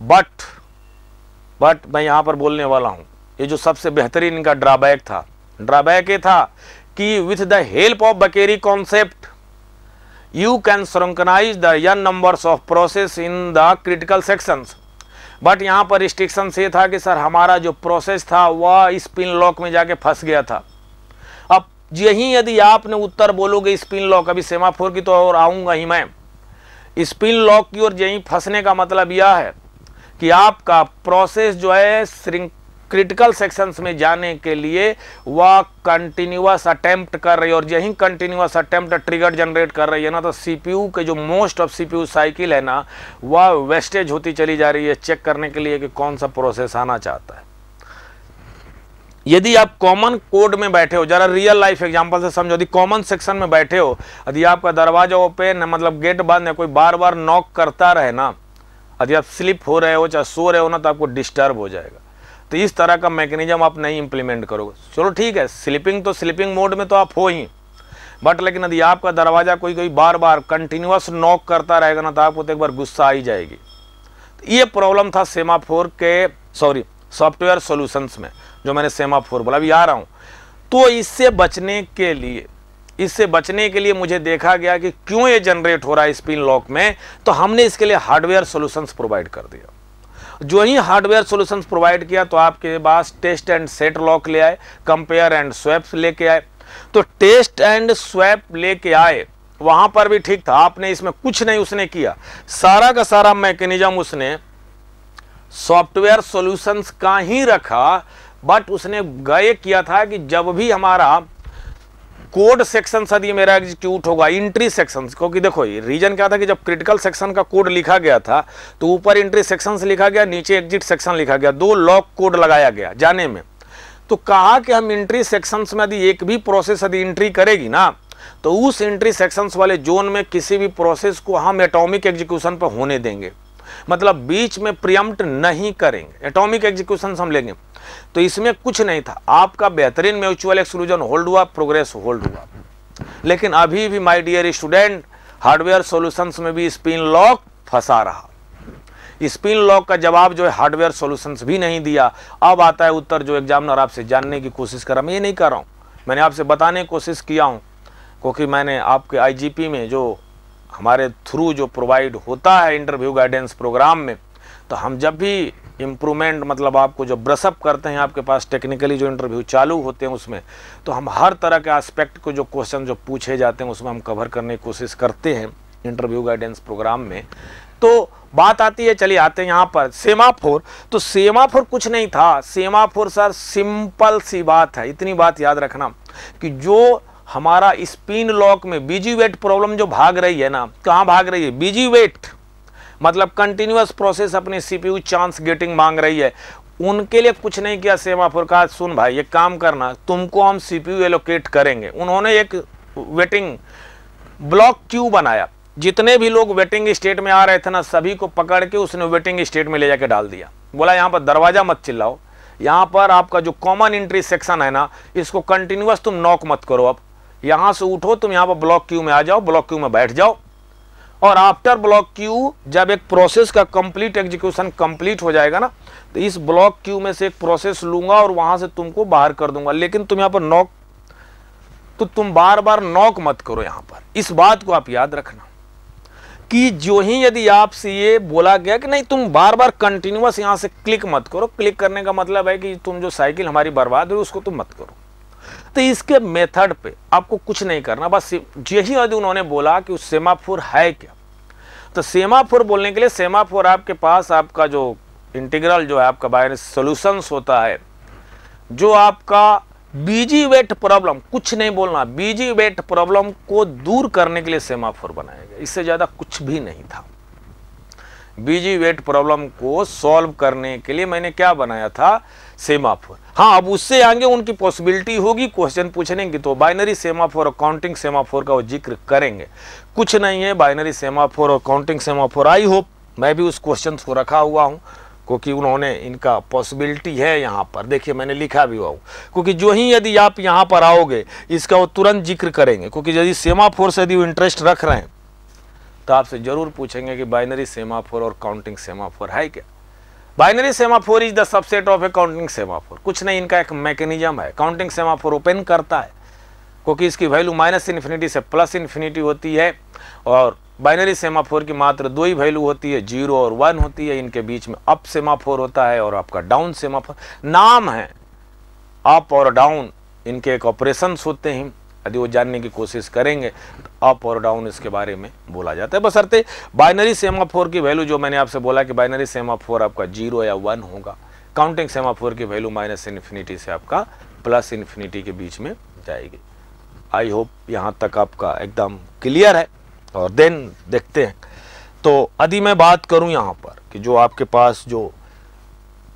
बट मैं यहां पर बोलने वाला हूं, ये जो सबसे बेहतरीन इनका ड्रॉबैक था, ड्रॉबैक ये था कि with the help of bakery concept you can synchronize the n numbers of process in the critical sections. But यहाँ पर रिस्ट्रिक्शन से था कि सर हमारा जो प्रोसेस था वह स्पिन लॉक में जाके फंस गया था। अब यही यदि आपने उत्तर बोलोगे स्पिन लॉक, अभी सेमाफोर की तो और आऊँगा ही मैं, स्पिन लॉक की ओर यहीं फंसने का मतलब यह है कि आपका प्रोसेस जो है क्रिटिकल सेक्शंस में जाने के लिए वह कंटिन्यूअस अटेम्प्ट कर रही है, और यही कंटिन्यूअस अटेम्प्ट ट्रिगर जनरेट कर रही है ना, तो सीपीयू के जो मोस्ट ऑफ सीपीयू साइकिल है ना वह वेस्टेज होती चली जा रही है चेक करने के लिए कि कौन सा प्रोसेस आना चाहता है। यदि आप कॉमन कोड में बैठे हो, जरा रियल लाइफ एग्जांपल से समझो, यदि कॉमन सेक्शन में बैठे हो, यदि आपका दरवाजा ओपन है, मतलब गेट बंद है, कोई बार बार नॉक करता रहे ना, यदि आप स्लिप हो रहे हो चाहे सो रहे हो ना, तो आपको डिस्टर्ब हो जाएगा। तो इस तरह का मैकेनिज्म आप नहीं इंप्लीमेंट करोगे। चलो ठीक है, स्लीपिंग तो स्लीपिंग मोड में तो आप हो ही, बट लेकिन यदि आपका दरवाजा कोई बार बार कंटिन्यूअस नॉक करता रहेगा ना, तो आपको तो एक बार गुस्सा आ ही जाएगी। तो ये प्रॉब्लम था सेमाफोर के सॉफ्टवेयर सॉल्यूशंस में, जो मैंने सेमाफोर बोला, अभी आ रहा हूँ। तो इससे बचने के लिए मुझे देखा गया कि क्यों ये जनरेट हो रहा है स्पिन लॉक में, तो हमने इसके लिए हार्डवेयर सॉल्यूशंस प्रोवाइड कर दिया। जो ही हार्डवेयर सॉल्यूशंस प्रोवाइड किया तो आपके पास टेस्ट एंड सेट लॉक ले आए, कंपेयर एंड स्वैप लेके आए। तो टेस्ट एंड स्वैप लेके आए, वहां पर भी ठीक था, आपने इसमें कुछ नहीं उसने किया, सारा का सारा मैकेनिज्म उसने सॉफ्टवेयर सॉल्यूशंस का ही रखा, बट उसने गए किया था कि जब भी हमारा कोड सेक्शन यदि मेरा एग्जीक्यूट होगा, एंट्री सेक्शन, क्योंकि देखो ये रीजन क्या था कि जब क्रिटिकल सेक्शन का कोड लिखा गया था तो ऊपर एंट्री सेक्शन लिखा गया, नीचे एग्जिट सेक्शन लिखा गया, दो लॉक कोड लगाया गया जाने में। तो कहा कि हम एंट्री सेक्शंस में यदि एक भी प्रोसेस यदि एंट्री करेगी ना, तो उस एंट्री सेक्शंस वाले जोन में किसी भी प्रोसेस को हम एटॉमिक एग्जीक्यूशन पर होने देंगे, मतलब बीच में प्रीएम्प्ट नहीं करेंगे, एटॉमिक एग्जीक्यूशन हम लेंगे। तो इसमें कुछ नहीं था, आपका बेहतरीन म्यूचुअल एक्सक्लूजन होल्ड हुआ, प्रोग्रेस होल्ड हुआ। लेकिन अभी भी my dear student hardware solutions में भी स्पिन लॉक फंसा रहा। स्पिन लॉक का जवाब जो है हार्डवेयर सॉल्यूशंस भी नहीं दिया। अब आता है उत्तर जो एग्जामिनर आपसे जानने की कोशिश कर रहा। मैं ये नहीं कर रहा हूँ, मैंने आपसे बताने की कोशिश किया हूँ, क्योंकि मैंने आपके आईजीपी में जो हमारे थ्रू जो प्रोवाइड होता है इंटरव्यू गाइडेंस प्रोग्राम में, तो हम जब भी इम्प्रूवमेंट मतलब आपको जो ब्रशअप करते हैं, आपके पास टेक्निकली जो इंटरव्यू चालू होते हैं उसमें, तो हम हर तरह के एस्पेक्ट को जो क्वेश्चन जो पूछे जाते हैं उसमें हम कवर करने की कोशिश करते हैं इंटरव्यू गाइडेंस प्रोग्राम में। तो बात आती है, चलिए आते हैं यहाँ पर सेमाफोर। तो सेमाफोर कुछ नहीं था, सेमाफोर सर सिंपल सी बात है, इतनी बात याद रखना कि जो हमारा स्पिन लॉक में बीजी वेट प्रॉब्लम जो भाग रही है ना, कहाँ भाग रही है? बीजी वेट मतलब कंटिन्यूअस प्रोसेस अपने सीपीयू चांस गेटिंग मांग रही है, उनके लिए कुछ नहीं किया सेमाफोर। का सुन भाई एक काम करना, तुमको हम सीपीयू एलोकेट करेंगे। उन्होंने एक वेटिंग ब्लॉक क्यू बनाया, जितने भी लोग वेटिंग स्टेट में आ रहे थे ना, सभी को पकड़ के उसने वेटिंग स्टेट में ले जाके डाल दिया। बोला यहाँ पर दरवाजा मत चिल्लाओ, यहाँ पर आपका जो कॉमन एंट्री सेक्शन है ना, इसको कंटिन्यूअस तुम नॉक मत करो, अब यहाँ से उठो, तुम यहाँ पर ब्लॉक क्यू में आ जाओ, ब्लॉक क्यू में बैठ जाओ, और आफ्टर ब्लॉक क्यू जब एक प्रोसेस का कंप्लीट एग्जीक्यूशन कंप्लीट हो जाएगा ना, तो इस ब्लॉक क्यू में से एक प्रोसेस लूंगा और वहां से तुमको बाहर कर दूंगा। लेकिन तुम यहाँ पर नॉक, तो तुम बार बार नॉक मत करो। यहाँ पर इस बात को आप याद रखना कि जो ही यदि आपसे ये बोला गया कि नहीं तुम बार बार कंटिन्यूअस यहाँ से क्लिक मत करो, क्लिक करने का मतलब है कि तुम जो साइकिल हमारी बर्बाद हुई उसको तुम मत करो। तो इसके मेथड पे आपको कुछ नहीं करना, बस यही यदि उन्होंने बोला कि उस सेमाफोर है क्या, तो सेमाफोर बोलने के लिए सेमाफोर आपके पास आपका जो इंटीग्रल जो है आपका बाइनरी सॉल्यूशंस होता है, जो आपका बीजी वेट प्रॉब्लम, कुछ नहीं बोलना, बीजी वेट प्रॉब्लम को दूर करने के लिए सेमाफोर बनाया गया, इससे ज़्यादा कुछ भी नहीं था। बीजी वेट प्रॉब्लम को सॉल्व करने के लिए मैंने क्या बनाया था, सेमाफोर। हाँ, अब उससे आगे उनकी पॉसिबिलिटी होगी क्वेश्चन पूछने की, तो बाइनरी सेमाफोर और काउंटिंग सेमाफोर का वो जिक्र करेंगे। कुछ नहीं है बाइनरी सेमाफोर और काउंटिंग सेमाफोर। आई होप मैं भी उस क्वेश्चन को रखा हुआ हूँ, क्योंकि उन्होंने इनका पॉसिबिलिटी है यहाँ पर, देखिए मैंने लिखा भी हुआ हूँ, क्योंकि जो ही यदि आप यहाँ पर आओगे इसका वो तुरंत जिक्र करेंगे, क्योंकि यदि सेमाफोर से यदि वो इंटरेस्ट रख रहे हैं तो आपसे जरूर पूछेंगे कि बाइनरी सेमाफोर और काउंटिंग सेमाफोर है क्या। Binary semaphore is the subset of A counting semaphore. कुछ नहीं, इनका एक मैकेनिज्म है। काउंटिंग सेमाफोर ओपन करता है क्योंकि इसकी वैल्यू -इन्फिनिटी से +इन्फिनिटी होती है, और बाइनरी सेमाफोर की मात्र दो ही वैल्यू होती है, 0 और 1 होती है। इनके बीच में अप सेमाफोर होता है और आपका डाउन सेमाफोर। नाम है अप और डाउन, इनके एक ऑपरेशंस होते हैं, यदि वो जानने की कोशिश करेंगे तो अप और डाउन इसके बारे में बोला जाता है। बशर्ते बाइनरी सेमाफोर की वैल्यू, जो मैंने आपसे बोला कि बाइनरी सेमाफोर आपका 0 या 1 होगा, काउंटिंग सेमाफोर की वैल्यू -इन्फिनिटी से आपका +इन्फिनिटी के बीच में जाएगी। आई होप यहाँ तक आपका एकदम क्लियर है। और देन देखते हैं, तो यदि मैं बात करूँ यहाँ पर कि जो आपके पास जो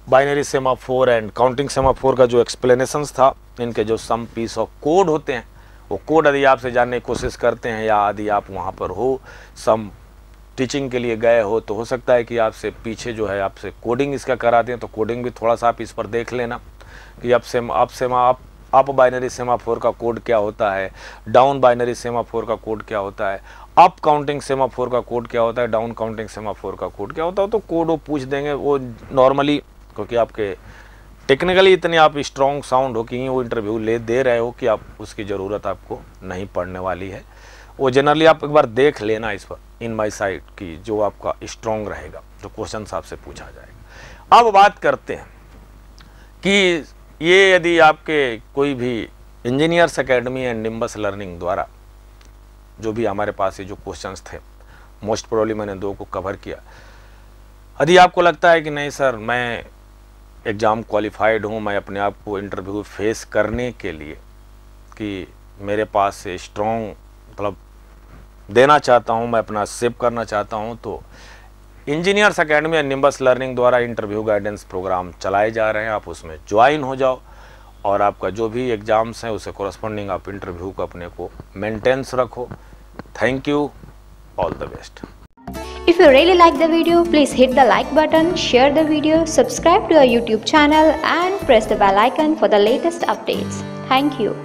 binary semaphore and counting semaphore का जो एक्सप्लेनेशंस था, इनके जो सम पीस ऑफ कोड होते हैं, वो कोड यदि आपसे जानने की कोशिश करते हैं, या यदि आप वहाँ पर हो, सम टीचिंग के लिए गए हो, तो हो सकता है कि आपसे पीछे जो है आपसे कोडिंग इसका कराते हैं, तो कोडिंग भी थोड़ा सा आप इस पर देख लेना कि अप बाइनरी सेमाफोर का कोड क्या होता है, डाउन बाइनरी सेमाफोर का कोड क्या होता है, अप काउंटिंग सेमाफोर का कोड क्या होता है, डाउन काउंटिंग सेमाफोर का कोड क्या होता है। तो कोड वो पूछ देंगे, वो नॉर्मली, क्योंकि आपके टेक्निकली इतने आप स्ट्रॉन्ग साउंड हो कि वो इंटरव्यू दे रहे हो कि आप उसकी ज़रूरत आपको नहीं पड़ने वाली है। वो जनरली आप एक बार देख लेना इस पर इन माई साइट की, जो आपका स्ट्रॉन्ग रहेगा, जो क्वेश्चन आपसे पूछा जाएगा। अब बात करते हैं कि ये यदि आपके कोई भी engineers academy and nimbus learning द्वारा जो भी हमारे पास ये जो क्वेश्चंस थे, मोस्ट प्रोबेबली मैंने 2 को कवर किया। यदि आपको लगता है कि नहीं सर मैं एग्ज़ाम क्वालिफाइड हूँ, मैं अपने आप को इंटरव्यू फेस करने के लिए कि मेरे पास से स्ट्रॉन्ग मतलब देना चाहता हूँ, मैं अपना सेव करना चाहता हूँ, तो engineers academy and nimbus learning द्वारा इंटरव्यू गाइडेंस प्रोग्राम चलाए जा रहे हैं। आप उसमें ज्वाइन हो जाओ और आपका जो भी एग्ज़ाम्स हैं उसे कॉरस्पॉन्डिंग आप इंटरव्यू को अपने को मेंटेन्स रखो। Thank you, all the best. If you really like the video, please hit the like button, share the video, subscribe to our YouTube channel and press the bell icon for the latest updates. Thank you.